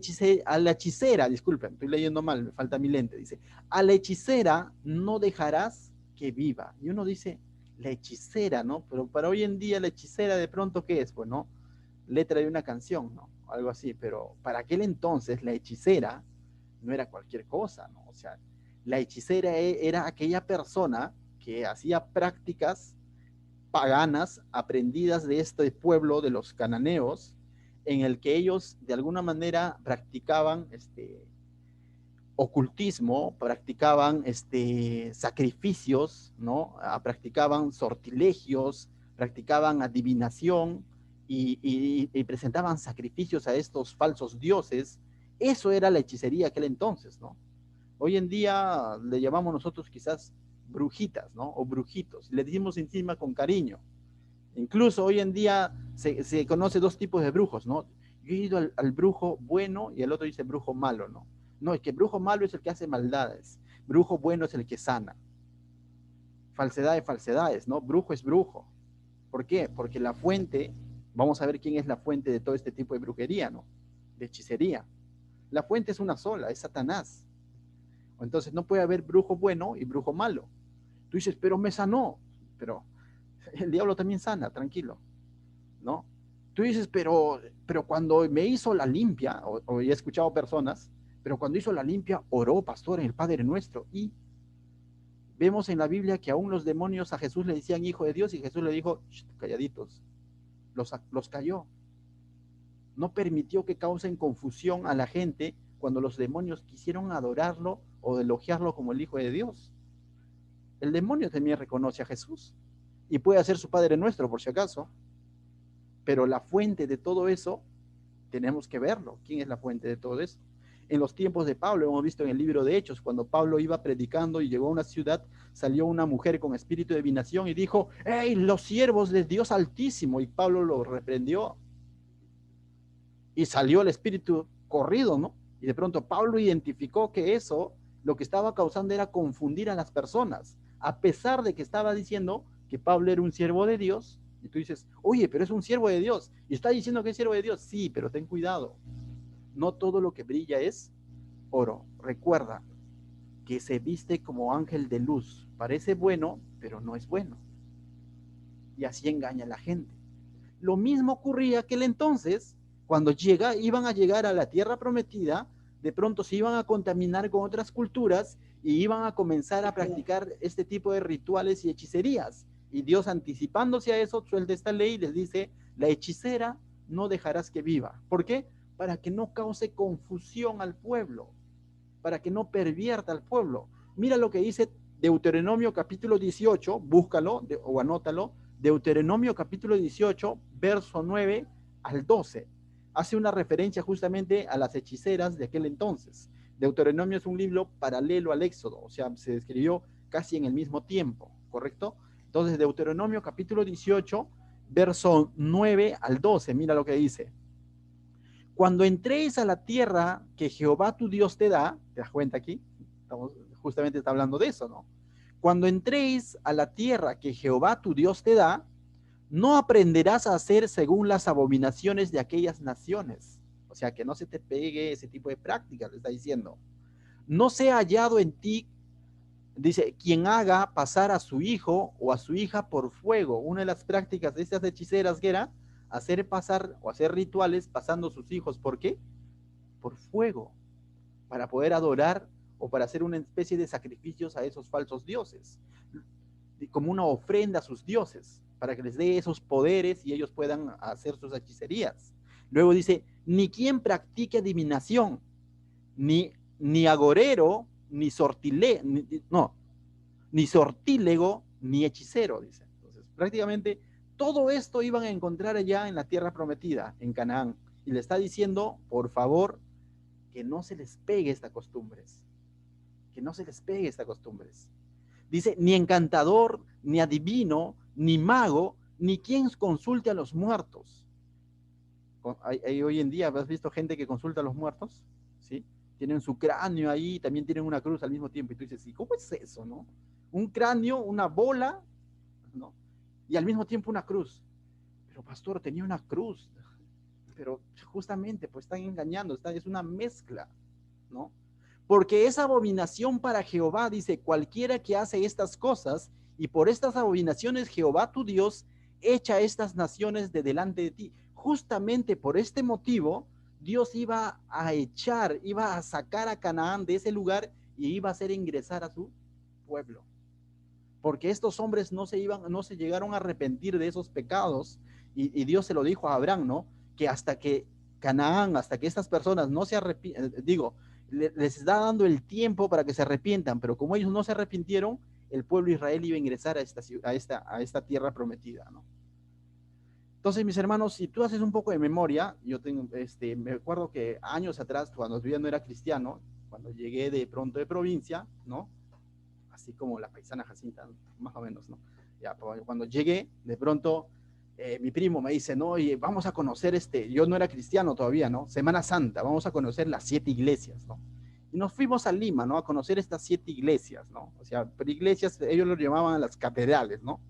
hechicera, disculpen, estoy leyendo mal, me falta mi lente, dice, a la hechicera no dejarás que viva. Y uno dice, la hechicera, ¿no? Pero para hoy en día la hechicera de pronto, ¿qué es? Pues, ¿no? Letra de una canción, ¿no? Algo así, pero para aquel entonces la hechicera no era cualquier cosa, ¿no? O sea, la hechicera era aquella persona que hacía prácticas paganas aprendidas de este pueblo de los cananeos, en el que ellos de alguna manera practicaban ocultismo, practicaban sacrificios, ¿no? Practicaban sortilegios, practicaban adivinación y presentaban sacrificios a estos falsos dioses. Eso era la hechicería aquel entonces, ¿no? Hoy en día le llamamos nosotros quizás brujitas, ¿no? O brujitos. Le decimos encima con cariño. Incluso hoy en día se conoce 2 tipos de brujos, ¿no? Yo he ido al brujo bueno y el otro dice brujo malo, ¿no? No, es que brujo malo es el que hace maldades. Brujo bueno es el que sana. Falsedad de falsedades, ¿no? Brujo es brujo. ¿Por qué? Porque la fuente, vamos a ver quién es la fuente de todo este tipo de brujería, ¿no? De hechicería. La fuente es una sola, es Satanás. Entonces no puede haber brujo bueno y brujo malo. Tú dices, pero me sanó. Pero el diablo también sana, tranquilo, ¿no? Tú dices, pero cuando me hizo la limpia, o he escuchado personas, pero cuando hizo la limpia, oró, pastor, en el Padre Nuestro. Y vemos en la Biblia que aún los demonios a Jesús le decían hijo de Dios, y Jesús le dijo, calladitos, los cayó. no permitió que causen confusión a la gente cuando los demonios quisieron adorarlo o elogiarlo como el Hijo de Dios. El demonio también reconoce a Jesús y puede ser su Padre nuestro, por si acaso, pero la fuente de todo eso tenemos que verlo. ¿Quién es la fuente de todo eso? En los tiempos de Pablo, hemos visto en el libro de Hechos, cuando Pablo iba predicando y llegó a una ciudad, salió una mujer con espíritu de divinación y dijo: ¡Hey, los siervos de Dios Altísimo! Y Pablo lo reprendió y salió el espíritu corrido, ¿no? Y de pronto Pablo identificó que eso lo que estaba causando era confundir a las personas, a pesar de que estaba diciendo que Pablo era un siervo de Dios. Y tú dices: oye, pero es un siervo de Dios y está diciendo que es siervo de Dios. Sí, pero ten cuidado, no todo lo que brilla es oro. Recuerda que se viste como ángel de luz, parece bueno, pero no es bueno, y así engaña a la gente. Lo mismo ocurría aquel entonces, cuando iban a llegar a la tierra prometida, de pronto se iban a contaminar con otras culturas y iban a comenzar a practicar este tipo de rituales y hechicerías. Y Dios, anticipándose a eso, suelta esta ley y les dice: la hechicera no dejarás que viva. ¿Por qué? Para que no cause confusión al pueblo, para que no pervierta al pueblo. Mira lo que dice Deuteronomio capítulo 18, búscalo o anótalo. Deuteronomio capítulo 18, verso 9 al 12. Hace una referencia justamente a las hechiceras de aquel entonces. Deuteronomio es un libro paralelo al Éxodo, o sea, se escribió casi en el mismo tiempo, ¿correcto? Entonces, Deuteronomio capítulo 18, verso 9 al 12, mira lo que dice: cuando entréis a la tierra que Jehová tu Dios te da, ¿te das cuenta aquí? Justamente está hablando de eso, ¿no? Cuando entréis a la tierra que Jehová tu Dios te da, no aprenderás a hacer según las abominaciones de aquellas naciones. O sea, que no se te pegue ese tipo de prácticas, le está diciendo. No sea hallado en ti, dice, quien haga pasar a su hijo o a su hija por fuego. Una de las prácticas de estas hechiceras que era hacer pasar o hacer rituales pasando sus hijos. ¿Por qué? Por fuego, para poder adorar o para hacer una especie de sacrificios a esos falsos dioses, como una ofrenda a sus dioses, para que les dé esos poderes y ellos puedan hacer sus hechicerías. Luego dice: ni quien practique adivinación, ni agorero, ni sortile, no, ni sortílego, ni hechicero, dice. Entonces, prácticamente todo esto iban a encontrar allá en la tierra prometida, en Canaán. Y le está diciendo: por favor, que no se les pegue esta costumbres, que no se les pegue esta costumbres. Dice: ni encantador, ni adivino, ni mago, ni quien consulte a los muertos. Hay hoy en día, ¿has visto gente que consulta a los muertos? ¿Sí? Tienen su cráneo ahí, también tienen una cruz al mismo tiempo. Y tú dices: ¿y cómo es eso, no? Un cráneo, una bola, ¿no? Y al mismo tiempo una cruz. Pero pastor, tenía una cruz. Pero justamente, pues están engañando, es una mezcla, ¿no? Porque es abominación para Jehová, dice, cualquiera que hace estas cosas, y por estas abominaciones Jehová tu Dios echa estas naciones de delante de ti. Justamente por este motivo, Dios iba a echar, iba a sacar a Canaán de ese lugar y iba a hacer ingresar a su pueblo. Porque estos hombres no se llegaron a arrepentir de esos pecados, y Dios se lo dijo a Abraham, ¿no? Que hasta que Canaán, hasta que estas personas no se arrepientan, les está dando el tiempo para que se arrepientan, pero como ellos no se arrepintieron, el pueblo de Israel iba a ingresar a esta tierra prometida, ¿no? Entonces, mis hermanos, si tú haces un poco de memoria, me acuerdo que años atrás, cuando yo no era cristiano, cuando llegué de pronto de provincia, ¿no? Así como la paisana Jacinta, más o menos, ¿no? Ya, cuando llegué, de pronto, mi primo me dice: no, oye, vamos a conocer yo no era cristiano todavía, ¿no? Semana Santa, vamos a conocer las 7 iglesias, ¿no? Y nos fuimos a Lima, ¿no? A conocer estas 7 iglesias, ¿no? O sea, pero iglesias, ellos lo llamaban las catedrales, ¿no?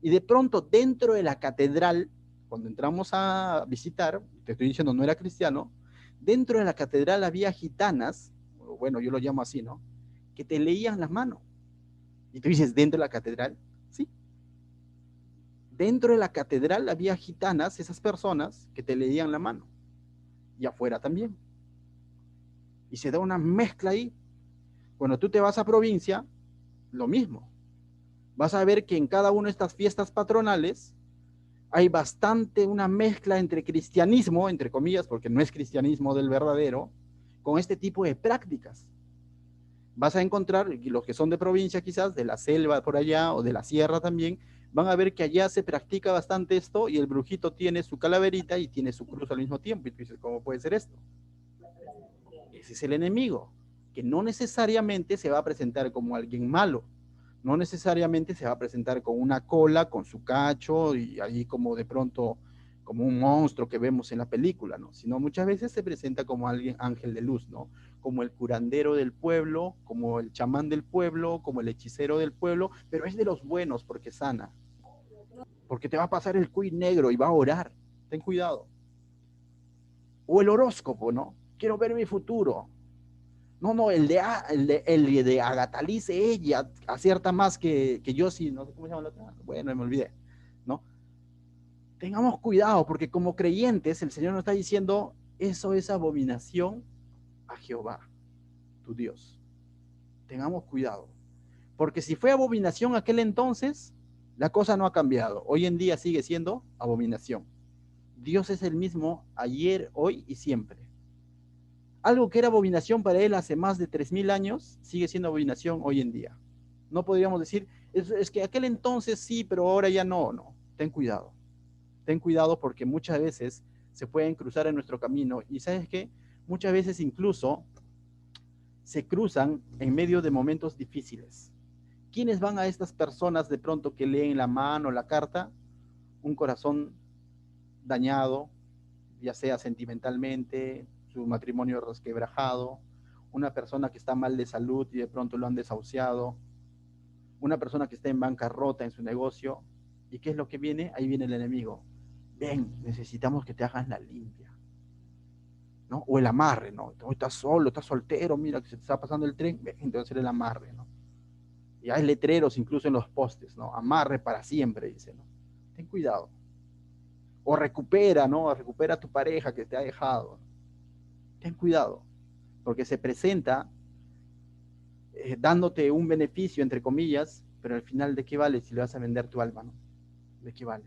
Y de pronto, dentro de la catedral, cuando entramos a visitar, te estoy diciendo, no era cristiano, dentro de la catedral había gitanas, bueno, yo lo llamo así, ¿no? Que te leían las manos. Y tú dices: ¿dentro de la catedral? Sí. Dentro de la catedral había gitanas, esas personas que te leían la mano. Y afuera también. Y se da una mezcla ahí. Cuando tú te vas a provincia, lo mismo. Vas a ver que en cada una de estas fiestas patronales Hay bastante una mezcla entre cristianismo, entre comillas, porque no es cristianismo del verdadero, con este tipo de prácticas. Vas a encontrar, y los que son de provincia quizás, de la selva por allá o de la sierra también, van a ver que allá se practica bastante esto y el brujito tiene su calaverita y tiene su cruz al mismo tiempo. Y tú dices, ¿cómo puede ser esto? Ese es el enemigo, que no necesariamente se va a presentar como alguien malo, no necesariamente se va a presentar con una cola, con su cacho y ahí como de pronto como un monstruo que vemos en la película, ¿no? Sino muchas veces se presenta como alguien ángel de luz, ¿no? Como el curandero del pueblo, como el chamán del pueblo, como el hechicero del pueblo, pero es de los buenos porque sana, porque te va a pasar el cuy negro y va a orar, ten cuidado. O el horóscopo, ¿no? Quiero ver mi futuro. No, no, el de Agatalice, ella acierta más que yo, sí, no sé cómo se llama la otra. Bueno, me olvidé, ¿no? Tengamos cuidado, porque como creyentes, el Señor nos está diciendo, eso es abominación a Jehová, tu Dios. Tengamos cuidado, porque si fue abominación aquel entonces, la cosa no ha cambiado. Hoy en día sigue siendo abominación. Dios es el mismo ayer, hoy y siempre. Algo que era abominación para él hace más de 3000 años, sigue siendo abominación hoy en día. No podríamos decir, es que aquel entonces sí, pero ahora ya no, no. Ten cuidado. Ten cuidado porque muchas veces se pueden cruzar en nuestro camino y ¿sabes qué? Muchas veces incluso se cruzan en medio de momentos difíciles. ¿Quiénes van a estas personas de pronto que leen la mano, la carta? Un corazón dañado, ya sea sentimentalmente, su matrimonio resquebrajado, una persona que está mal de salud y de pronto lo han desahuciado, una persona que está en bancarrota en su negocio. ¿Y qué es lo que viene? Ahí viene el enemigo. Ven, necesitamos que te hagas la limpia, ¿no? O el amarre, ¿no? Estás solo, estás soltero, mira que se te está pasando el tren, ven, entonces el amarre, ¿no? Y hay letreros incluso en los postes, ¿no? Amarre para siempre, dice, ¿no? Ten cuidado. O recupera, ¿no? Recupera a tu pareja que te ha dejado, ¿no? Ten cuidado, porque se presenta dándote un beneficio, entre comillas, pero al final, ¿de qué vale si le vas a vender tu alma, no? ¿De qué vale?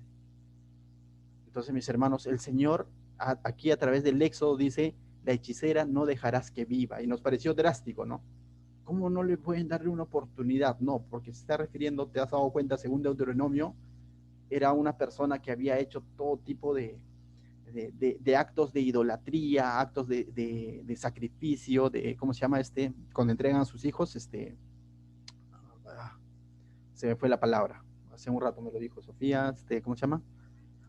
Entonces, mis hermanos, el Señor aquí a través del Éxodo dice, la hechicera no dejarás que viva. Y nos pareció drástico, ¿no? ¿Cómo no le pueden darle una oportunidad? No, porque se está refiriendo, te has dado cuenta, según Deuteronomio, era una persona que había hecho todo tipo de actos de idolatría, actos de sacrificio, de, ¿cómo se llama este? Cuando entregan a sus hijos, se me fue la palabra, hace un rato me lo dijo Sofía, ¿cómo se llama?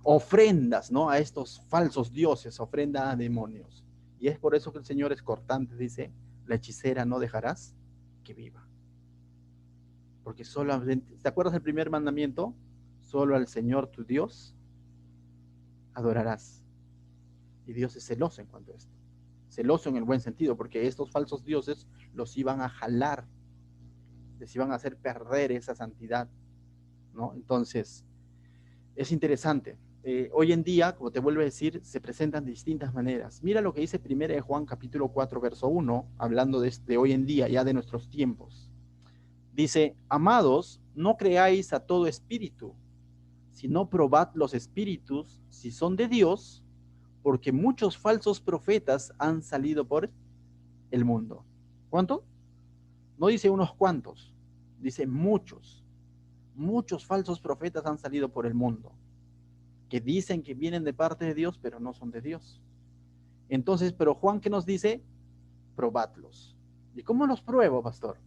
Ofrendas, ¿no? A estos falsos dioses, ofrenda a demonios. Y es por eso que el Señor es cortante, dice, la hechicera no dejarás que viva. Porque solamente, ¿te acuerdas del primer mandamiento? Solo al Señor tu Dios adorarás. Y Dios es celoso en cuanto a esto. Celoso en el buen sentido, porque estos falsos dioses los iban a jalar, les iban a hacer perder esa santidad, ¿no? Entonces, es interesante. Hoy en día, como te vuelvo a decir, se presentan de distintas maneras. Mira lo que dice 1 Juan capítulo 4, verso 1, hablando de hoy en día, ya de nuestros tiempos. Dice, amados, no creáis a todo espíritu, sino probad los espíritus si son de Dios, porque muchos falsos profetas han salido por el mundo. ¿Cuánto? No dice unos cuantos, dice muchos. Muchos falsos profetas han salido por el mundo, que dicen que vienen de parte de Dios, pero no son de Dios. Entonces, pero Juan, ¿qué nos dice? Probadlos. ¿Y cómo los pruebo, pastor?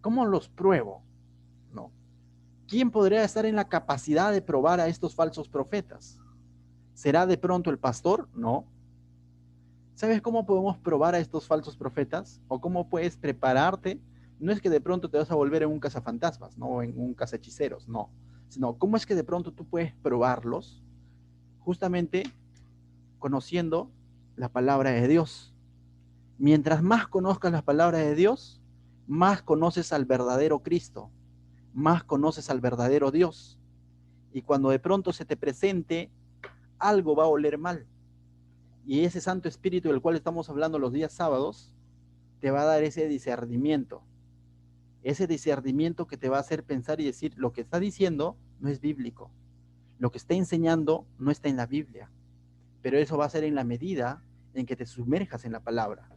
¿Cómo los pruebo? No. ¿Quién podría estar en la capacidad de probar a estos falsos profetas? ¿Será de pronto el pastor? No. ¿Sabes cómo podemos probar a estos falsos profetas? ¿O cómo puedes prepararte? No es que de pronto te vas a volver en un cazafantasmas, ¿no? O en un cazahechiceros, no. Sino, ¿cómo es que de pronto tú puedes probarlos? Justamente conociendo la palabra de Dios. Mientras más conozcas la palabra de Dios, más conoces al verdadero Cristo, más conoces al verdadero Dios. Y cuando de pronto se te presente, algo va a oler mal. Y ese Santo Espíritu del cual estamos hablando los días sábados, te va a dar ese discernimiento. Ese discernimiento que te va a hacer pensar y decir, lo que está diciendo no es bíblico. Lo que está enseñando no está en la Biblia, pero eso va a ser en la medida en que te sumerjas en la palabra.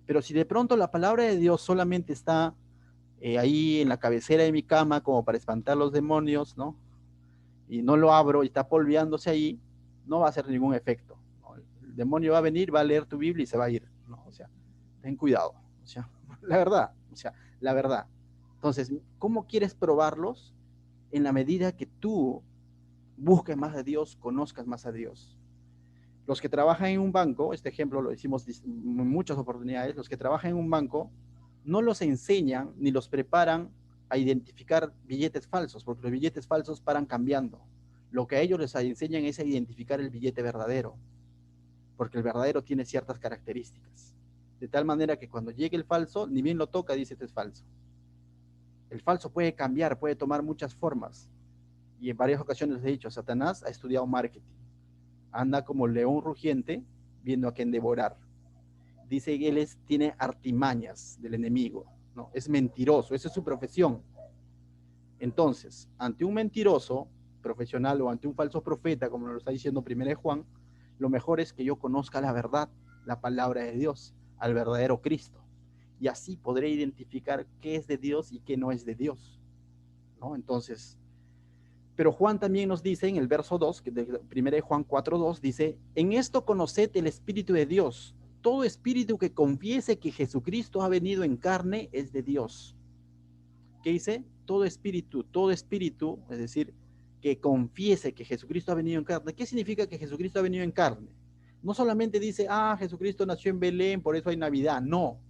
Pero si de pronto la palabra de Dios solamente está ahí en la cabecera de mi cama como para espantar los demonios, ¿no? Y no lo abro y está polveándose ahí, no va a hacer ningún efecto, ¿no? El demonio va a venir, va a leer tu Biblia y se va a ir, ¿no? O sea, ten cuidado, o sea, la verdad, o sea, la verdad. Entonces, ¿cómo quieres probarlos? En la medida que tú busques más a Dios, conozcas más a Dios. Los que trabajan en un banco, este ejemplo lo hicimos en muchas oportunidades, los que trabajan en un banco no los enseñan ni los preparan a identificar billetes falsos, porque los billetes falsos paran cambiando. Lo que a ellos les enseñan es a identificar el billete verdadero, porque el verdadero tiene ciertas características. De tal manera que cuando llegue el falso, ni bien lo toca, dice este es falso. El falso puede cambiar, puede tomar muchas formas. Y en varias ocasiones les he dicho, Satanás ha estudiado marketing. Anda como león rugiente viendo a quién devorar. Dice que él tiene artimañas del enemigo, ¿no? Es mentiroso, esa es su profesión. Entonces, ante un mentiroso profesional o ante un falso profeta, como nos lo está diciendo 1 Juan, lo mejor es que yo conozca la verdad, la palabra de Dios, al verdadero Cristo. Y así podré identificar qué es de Dios y qué no es de Dios, ¿no? Entonces, pero Juan también nos dice en el verso 2, de 1 Juan 4:2, dice, en esto conoced el Espíritu de Dios. Todo espíritu que confiese que Jesucristo ha venido en carne es de Dios. ¿Qué dice? Todo espíritu, es decir, que confiese que Jesucristo ha venido en carne. ¿Qué significa que Jesucristo ha venido en carne? No solamente dice, Jesucristo nació en Belén, por eso hay Navidad. No.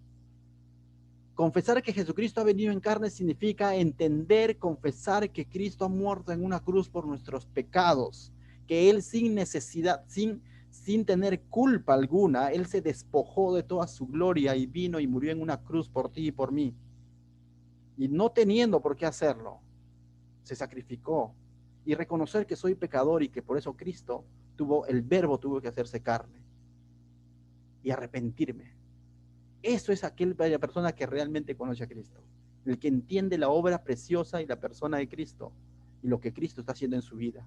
Confesar que Jesucristo ha venido en carne significa entender, confesar que Cristo ha muerto en una cruz por nuestros pecados, que Él sin necesidad, sin tener culpa alguna, Él se despojó de toda su gloria y vino y murió en una cruz por ti y por mí. Y no teniendo por qué hacerlo, se sacrificó. Y reconocer que soy pecador y que por eso Cristo el verbo tuvo que hacerse carne. Y arrepentirme. Eso es aquella persona que realmente conoce a Cristo, el que entiende la obra preciosa y la persona de Cristo y lo que Cristo está haciendo en su vida.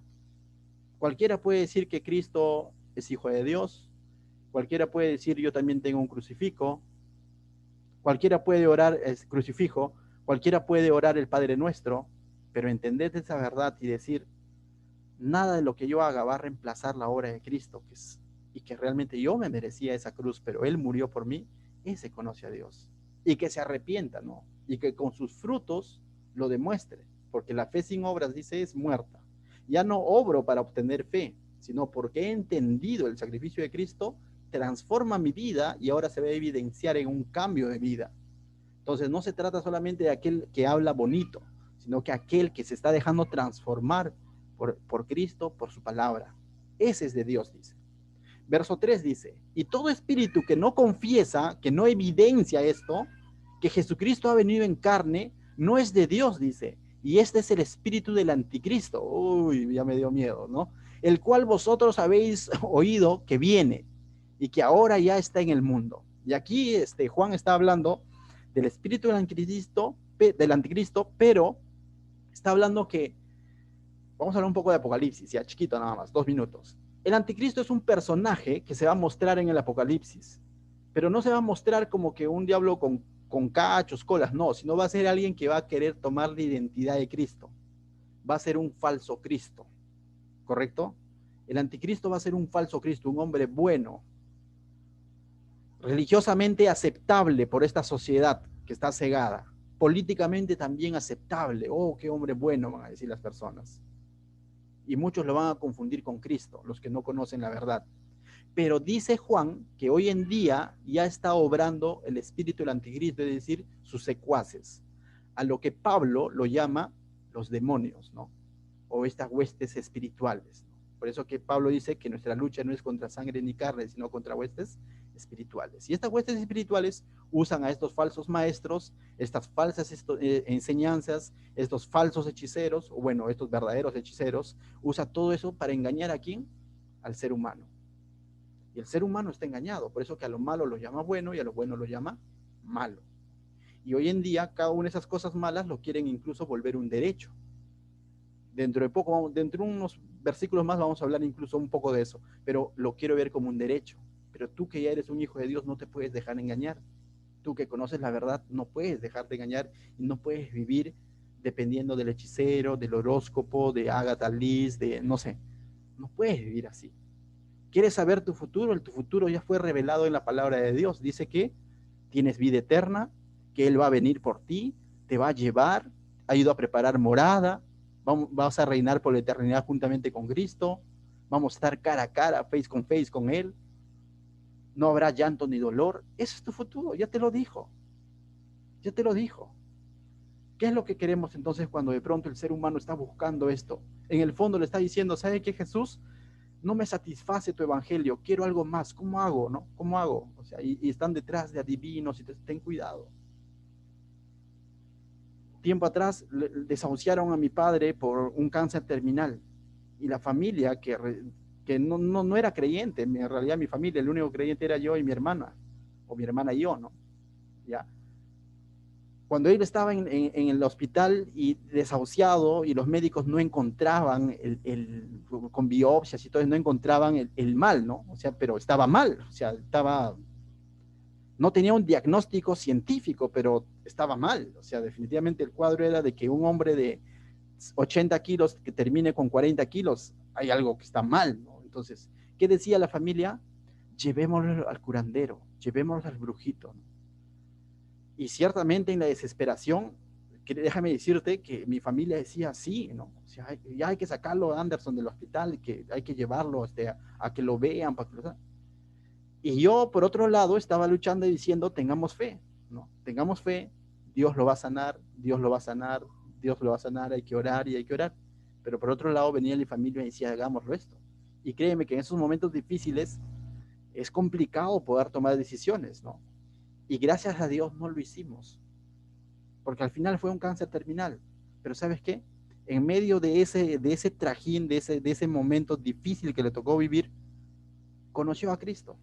Cualquiera puede decir que Cristo es hijo de Dios, cualquiera puede decir yo también tengo un crucifijo, cualquiera puede orar el crucifijo, cualquiera puede orar el Padre Nuestro, pero entender esa verdad y decir nada de lo que yo haga va a reemplazar la obra de Cristo, y que realmente yo me merecía esa cruz, pero Él murió por mí, ese conoce a Dios. Y que se arrepienta, ¿no? Y que con sus frutos lo demuestre, porque la fe sin obras, dice, es muerta. Ya no obro para obtener fe, sino porque he entendido el sacrificio de Cristo, transforma mi vida y ahora se va a evidenciar en un cambio de vida. Entonces no se trata solamente de aquel que habla bonito, sino que aquel que se está dejando transformar por Cristo, por su palabra. Ese es de Dios, dice. Verso 3 dice, y todo espíritu que no confiesa, que no evidencia esto, que Jesucristo ha venido en carne, no es de Dios, dice. Y este es el espíritu del anticristo. Uy, ya me dio miedo, ¿no? El cual vosotros habéis oído que viene y que ahora ya está en el mundo. Y aquí Juan está hablando del espíritu del anticristo, pero está hablando que, vamos a hablar un poco de Apocalipsis, ya chiquito nada más, 2 minutos. El anticristo es un personaje que se va a mostrar en el Apocalipsis, pero no se va a mostrar como que un diablo con cachos, colas, no, sino va a ser alguien que va a querer tomar la identidad de Cristo. Va a ser un falso Cristo, ¿correcto? El anticristo va a ser un falso Cristo, un hombre bueno, religiosamente aceptable por esta sociedad que está cegada, políticamente también aceptable. Oh, qué hombre bueno, van a decir las personas. Y muchos lo van a confundir con Cristo, los que no conocen la verdad. Pero dice Juan que hoy en día ya está obrando el espíritu del anticristo, es decir, sus secuaces, a lo que Pablo lo llama los demonios, ¿no? O estas huestes espirituales. Por eso que Pablo dice que nuestra lucha no es contra sangre ni carne, sino contra huestes espirituales. Y estas huestes espirituales usan a estos falsos maestros, estas falsas enseñanzas, estos falsos hechiceros, o bueno, estos verdaderos hechiceros, usa todo eso para engañar a quién? Al ser humano. Y el ser humano está engañado, por eso que a lo malo lo llama bueno y a lo bueno lo llama malo. Y hoy en día cada una de esas cosas malas lo quieren incluso volver un derecho. Dentro de poco, dentro de unos versículos más vamos a hablar incluso un poco de eso, pero lo quiero ver como un derecho. Pero tú que ya eres un hijo de Dios no te puedes dejar engañar. Tú que conoces la verdad no puedes dejarte engañar y no puedes vivir dependiendo del hechicero, del horóscopo, de Agatha Liz, de no sé. No puedes vivir así. ¿Quieres saber tu futuro? El tu futuro ya fue revelado en la palabra de Dios. Dice que tienes vida eterna, que Él va a venir por ti, te va a llevar, ha ido a preparar morada, vas a reinar por la eternidad juntamente con Cristo, vamos a estar cara a cara, face con Él, no habrá llanto ni dolor. Eso es tu futuro, ya te lo dijo, ya te lo dijo. ¿Qué es lo que queremos entonces cuando de pronto el ser humano está buscando esto? En el fondo le está diciendo, ¿sabe qué, Jesús? No me satisface tu evangelio, quiero algo más, ¿cómo hago? ¿No? ¿Cómo hago? O sea, y están detrás de adivinos y ten cuidado. Tiempo atrás desahuciaron a mi padre por un cáncer terminal y la familia que no era creyente, en realidad mi familia, el único creyente era yo y mi hermana, o mi hermana y yo, ¿no? Ya. Cuando él estaba en el hospital y desahuciado y los médicos no encontraban con biopsias y todo, no encontraban el mal, ¿no? O sea, pero estaba mal, o sea, no tenía un diagnóstico científico, pero estaba mal. O sea, definitivamente el cuadro era de que un hombre de 80 kilos que termine con 40 kilos, hay algo que está mal, ¿no? Entonces, ¿qué decía la familia? Llevémoslo al curandero, llevémoslo al brujito, ¿no? Y ciertamente en la desesperación, déjame decirte que mi familia decía sí, ¿no? O sea, ya hay que sacarlo a Anderson del hospital, que hay que llevarlo a que lo vean, para que lo... Y yo, por otro lado, estaba luchando y diciendo, tengamos fe, ¿no? Tengamos fe, Dios lo va a sanar, Dios lo va a sanar, Dios lo va a sanar, hay que orar y hay que orar. Pero por otro lado venía mi familia y decía, hagámoslo esto. Y créeme que en esos momentos difíciles es complicado poder tomar decisiones, ¿no? Y gracias a Dios no lo hicimos, porque al final fue un cáncer terminal. Pero ¿sabes qué? En medio de ese trajín, de ese momento difícil que le tocó vivir, conoció a Cristo.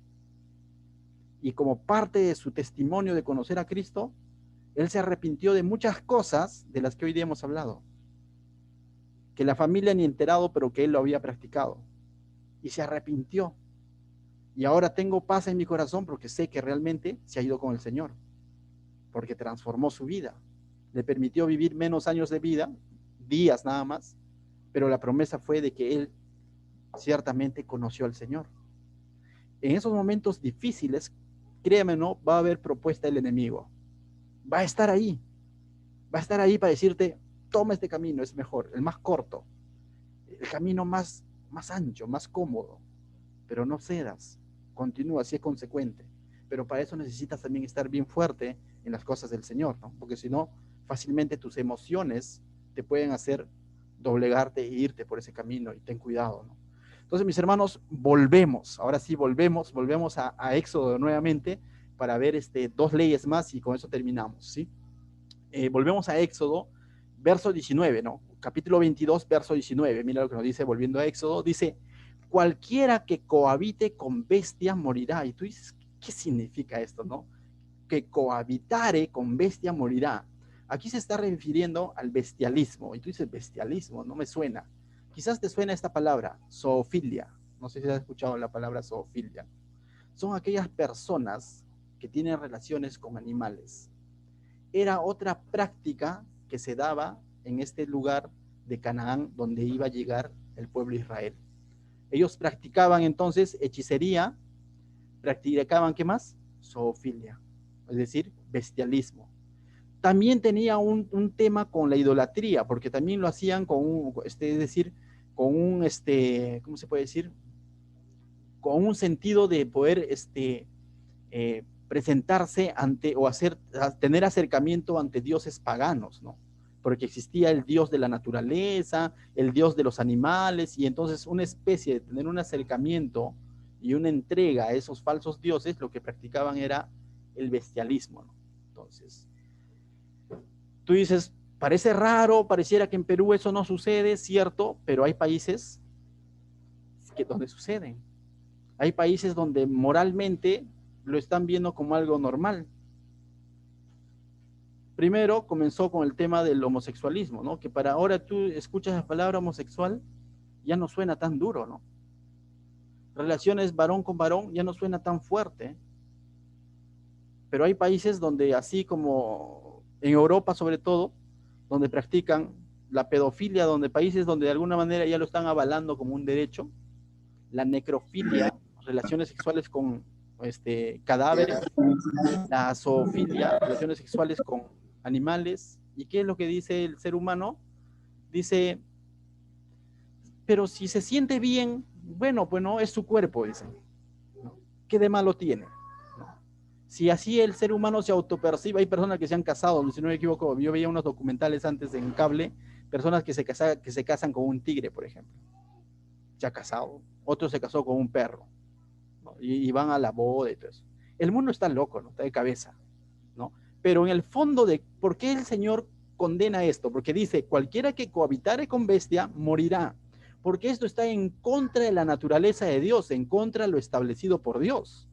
Y como parte de su testimonio de conocer a Cristo, él se arrepintió de muchas cosas de las que hoy día hemos hablado, que la familia ni enterado, pero que él lo había practicado. Y se arrepintió. Y ahora tengo paz en mi corazón porque sé que realmente se ha ido con el Señor, porque transformó su vida. Le permitió vivir menos años de vida, días nada más, pero la promesa fue de que él ciertamente conoció al Señor. En esos momentos difíciles, créeme, no va a haber propuesta del enemigo. Va a estar ahí, va a estar ahí para decirte, toma este camino, es mejor, el más corto, el camino más ancho, más cómodo, pero no cedas, continúa, sé consecuente. Pero para eso necesitas también estar bien fuerte en las cosas del Señor, ¿no? Porque si no, fácilmente tus emociones te pueden hacer doblegarte e irte por ese camino y ten cuidado, ¿no? Entonces, mis hermanos, volvemos, ahora sí volvemos a Éxodo nuevamente para ver dos leyes más y con eso terminamos, ¿sí? Volvemos a Éxodo, verso 19, ¿no? Capítulo 22, verso 19. Mira lo que nos dice, volviendo a Éxodo, dice, cualquiera que cohabite con bestia morirá. Y tú dices, ¿qué significa esto, no? Que cohabitare con bestia morirá. Aquí se está refiriendo al bestialismo. Y tú dices, bestialismo, no me suena. Quizás te suena esta palabra, zoofilia. No sé si has escuchado la palabra zoofilia. Son aquellas personas que tienen relaciones con animales. Era otra práctica que se daba en este lugar de Canaán donde iba a llegar el pueblo de Israel. Ellos practicaban entonces hechicería, practicaban, ¿qué más? Zoofilia, es decir, bestialismo. También tenía un tema con la idolatría, porque también lo hacían con es decir, con ¿cómo se puede decir? Con un sentido de poder presentarse ante o tener acercamiento ante dioses paganos, ¿no? Porque existía el dios de la naturaleza, el dios de los animales, y entonces una especie de tener un acercamiento y una entrega a esos falsos dioses, lo que practicaban era el bestialismo, ¿no? Entonces, tú dices, parece raro, pareciera que en Perú eso no sucede, cierto, pero hay países donde suceden. Hay países donde moralmente lo están viendo como algo normal. Primero comenzó con el tema del homosexualismo, ¿no? Que para ahora tú escuchas la palabra homosexual, ya no suena tan duro, ¿no? Relaciones varón con varón ya no suena tan fuerte, pero hay países donde, así como en Europa sobre todo, donde practican la pedofilia, donde países donde de alguna manera ya lo están avalando como un derecho, la necrofilia, relaciones sexuales con cadáveres, la zoofilia, relaciones sexuales con animales. ¿Y qué es lo que dice el ser humano? Dice, pero si se siente bien, bueno, pues no, es su cuerpo, dicen. ¿No? ¿Qué de malo tiene? ¿No? Si así el ser humano se autopercibe, hay personas que se han casado, si no me equivoco, yo veía unos documentales antes en cable, personas que se casan con un tigre, por ejemplo, se ha casado, otro se casó con un perro, ¿no? Y van a la boda y todo eso. El mundo está loco, ¿no? Está de cabeza, ¿no? Pero en el fondo de por qué el Señor condena esto, porque dice, cualquiera que cohabitare con bestia morirá, porque esto está en contra de la naturaleza de Dios, en contra de lo establecido por Dios.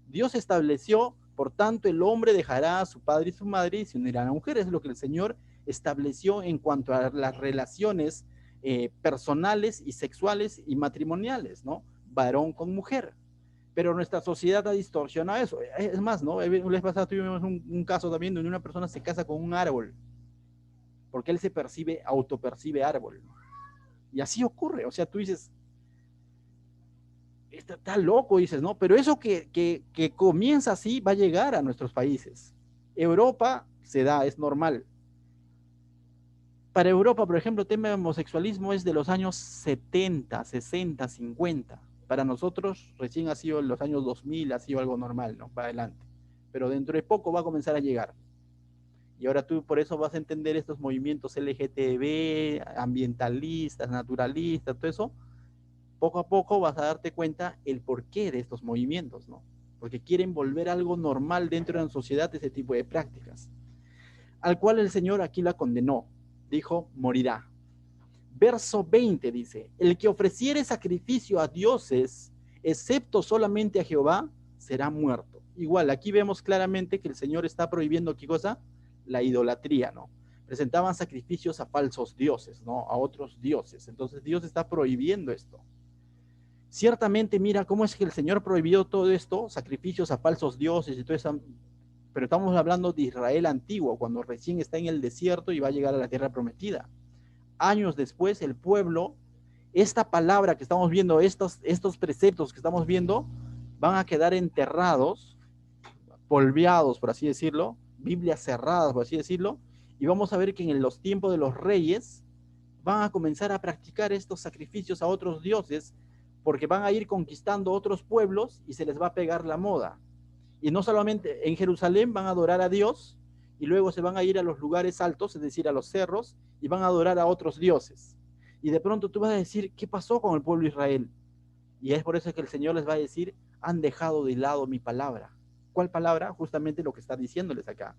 Dios estableció, por tanto, el hombre dejará a su padre y su madre y se unirán a mujeres, es lo que el Señor estableció en cuanto a las relaciones personales y sexuales y matrimoniales, ¿no? Varón con mujer. Pero nuestra sociedad ha distorsionado eso. Es más, ¿no? Les pasado tuvimos un caso también donde una persona se casa con un árbol, porque él se percibe, autopercibe árbol. Y así ocurre. O sea, tú dices, está loco, dices, ¿no? Pero eso que comienza así va a llegar a nuestros países. Europa se da, es normal. Para Europa, por ejemplo, el tema de homosexualismo es de los años 70, 60, 50. Para nosotros recién ha sido en los años 2000, ha sido algo normal, ¿no? Para adelante. Pero dentro de poco va a comenzar a llegar. Y ahora tú por eso vas a entender estos movimientos LGTB, ambientalistas, naturalistas, todo eso. Poco a poco vas a darte cuenta el porqué de estos movimientos, ¿no? Porque quieren volver algo normal dentro de la sociedad ese tipo de prácticas. Al cual el Señor aquí la condenó. Dijo, morirá. Verso 20 dice, el que ofreciere sacrificio a dioses, excepto solamente a Jehová, será muerto. Igual, aquí vemos claramente que el Señor está prohibiendo, ¿qué cosa? La idolatría, ¿no? Presentaban sacrificios a falsos dioses, ¿no? A otros dioses. Entonces Dios está prohibiendo esto. Ciertamente, mira, cómo es que el Señor prohibió todo esto, sacrificios a falsos dioses y todo eso, pero estamos hablando de Israel antiguo, cuando recién está en el desierto y va a llegar a la tierra prometida. Años después, el pueblo, esta palabra que estamos viendo, estos preceptos que estamos viendo, van a quedar enterrados, polveados, por así decirlo, Biblias cerradas, por así decirlo, y vamos a ver que en los tiempos de los reyes van a comenzar a practicar estos sacrificios a otros dioses, porque van a ir conquistando otros pueblos y se les va a pegar la moda. Y no solamente en Jerusalén van a adorar a Dios, y luego se van a ir a los lugares altos, es decir, a los cerros, y van a adorar a otros dioses. Y de pronto tú vas a decir, ¿qué pasó con el pueblo de Israel? Y es por eso que el Señor les va a decir, han dejado de lado mi palabra. ¿Cuál palabra? Justamente lo que está diciéndoles acá.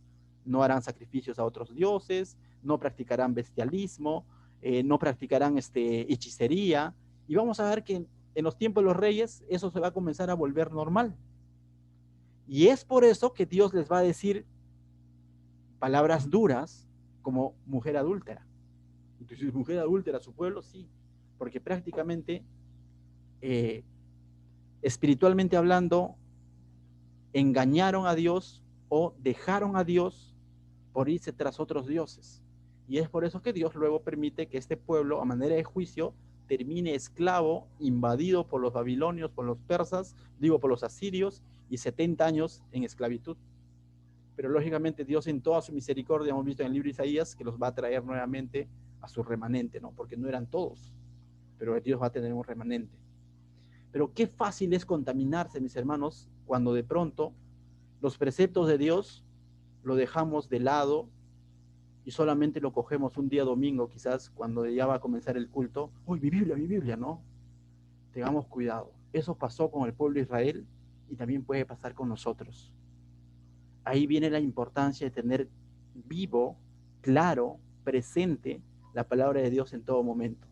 No harán sacrificios a otros dioses, no practicarán bestialismo, no practicarán hechicería. Y vamos a ver que en los tiempos de los reyes eso se va a comenzar a volver normal. Y es por eso que Dios les va a decir palabras duras como mujer adúltera. Entonces, mujer adúltera a su pueblo, sí, porque prácticamente, espiritualmente hablando, engañaron a Dios o dejaron a Dios por irse tras otros dioses. Y es por eso que Dios luego permite que este pueblo, a manera de juicio, termine esclavo, invadido por los babilonios, por los persas, por los asirios, y 70 años en esclavitud. Pero lógicamente Dios en toda su misericordia, hemos visto en el libro de Isaías, que los va a traer nuevamente a su remanente, ¿no? Porque no eran todos, pero Dios va a tener un remanente. Pero qué fácil es contaminarse, mis hermanos, cuando de pronto los preceptos de Dios lo dejamos de lado y solamente lo cogemos un día domingo, quizás cuando ya va a comenzar el culto. Uy, mi Biblia, ¿no? Tengamos cuidado. Eso pasó con el pueblo de Israel y también puede pasar con nosotros. Ahí viene la importancia de tener vivo, claro, presente la palabra de Dios en todo momento.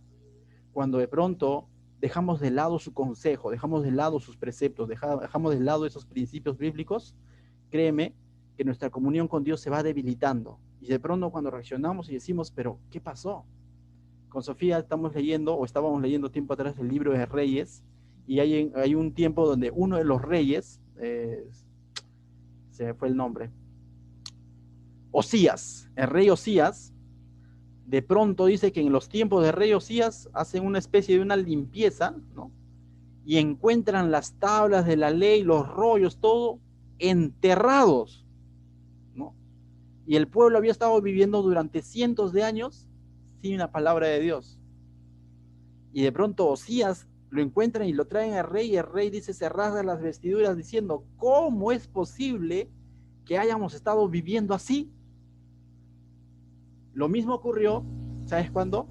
Cuando de pronto dejamos de lado su consejo, dejamos de lado sus preceptos, dejamos de lado esos principios bíblicos, créeme que nuestra comunión con Dios se va debilitando. Y de pronto cuando reaccionamos y decimos, pero ¿qué pasó? Con Sofía estamos leyendo, o estábamos leyendo tiempo atrás, el libro de Reyes, y hay un tiempo donde uno de los reyes, se me fue el nombre, Osías, el rey Osías, de pronto dice que en los tiempos de rey Osías hacen una especie de una limpieza, ¿no? Y encuentran las tablas de la ley, los rollos, todo enterrados, ¿no? Y el pueblo había estado viviendo durante cientos de años sin la palabra de Dios. Y de pronto Osías lo encuentran y lo traen al rey, y el rey dice, se rasga las vestiduras diciendo, ¿cómo es posible que hayamos estado viviendo así? Lo mismo ocurrió, ¿sabes cuándo?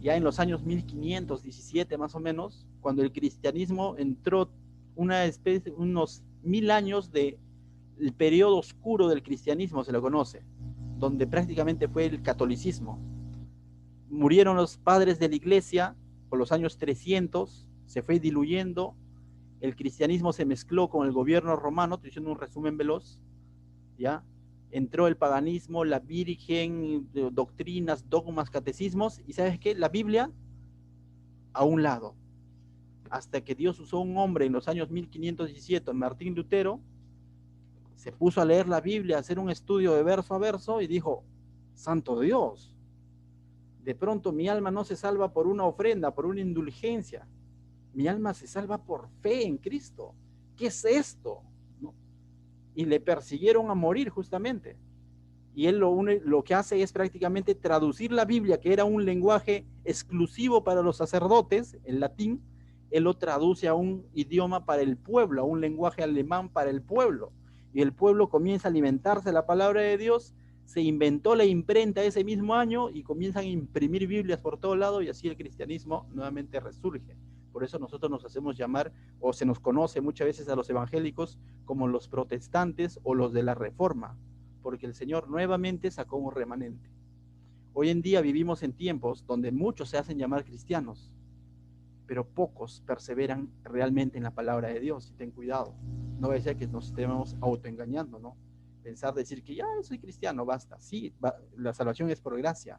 Ya en los años 1517 más o menos, cuando el cristianismo entró una especie, unos 1000 años de el periodo oscuro del cristianismo, se lo conoce, donde prácticamente fue el catolicismo. Murieron los padres de la iglesia por los años 300, se fue diluyendo, el cristianismo se mezcló con el gobierno romano, estoy haciendo un resumen veloz, ¿ya? Entró el paganismo, la virgen, doctrinas, dogmas, catecismos, y ¿sabes qué? La Biblia a un lado, hasta que Dios usó un hombre en los años 1517, Martín Lutero, se puso a leer la Biblia, a hacer un estudio de verso a verso y dijo, santo Dios, de pronto mi alma no se salva por una ofrenda, por una indulgencia, mi alma se salva por fe en Cristo. ¿Qué es esto? ¿No? Y le persiguieron a morir justamente. Y él lo que hace es prácticamente traducir la Biblia, que era un lenguaje exclusivo para los sacerdotes, el latín, él lo traduce a un idioma para el pueblo, a un lenguaje alemán para el pueblo. Y el pueblo comienza a alimentarse de la palabra de Dios, se inventó la imprenta ese mismo año y comienzan a imprimir Biblias por todo lado y así el cristianismo nuevamente resurge. Por eso nosotros nos hacemos llamar, o se nos conoce muchas veces a los evangélicos como los protestantes o los de la Reforma, porque el Señor nuevamente sacó un remanente. Hoy en día vivimos en tiempos donde muchos se hacen llamar cristianos, pero pocos perseveran realmente en la palabra de Dios. Y ten cuidado, no vaya a ser que nos estemos autoengañando, ¿no? Pensar, decir que ya soy cristiano, basta. Sí, la salvación es por gracia,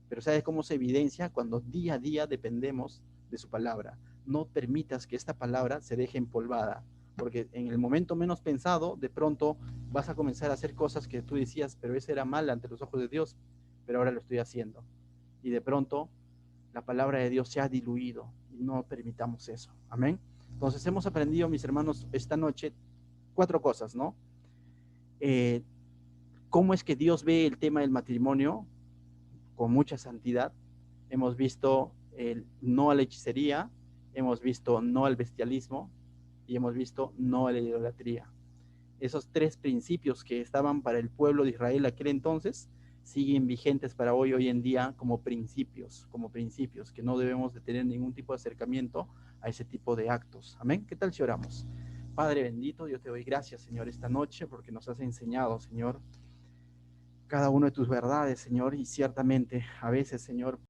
pero ¿sabes cómo se evidencia? Cuando día a día dependemos de su palabra. No permitas que esta palabra se deje empolvada, porque en el momento menos pensado, de pronto vas a comenzar a hacer cosas que tú decías, pero eso era mal ante los ojos de Dios, pero ahora lo estoy haciendo. Y de pronto la palabra de Dios se ha diluido y no permitamos eso. Amén. Entonces hemos aprendido, mis hermanos, esta noche 4 cosas, ¿no? ¿Cómo es que Dios ve el tema del matrimonio? Con mucha santidad. Hemos visto el no a la hechicería, hemos visto no al bestialismo y hemos visto no a la idolatría. Esos 3 principios que estaban para el pueblo de Israel aquel entonces siguen vigentes para hoy en día como principios, que no debemos de tener ningún tipo de acercamiento a ese tipo de actos. Amén. ¿Qué tal si oramos? Padre bendito, yo te doy gracias, Señor, esta noche porque nos has enseñado, Señor, cada una de tus verdades, Señor, y ciertamente a veces, Señor,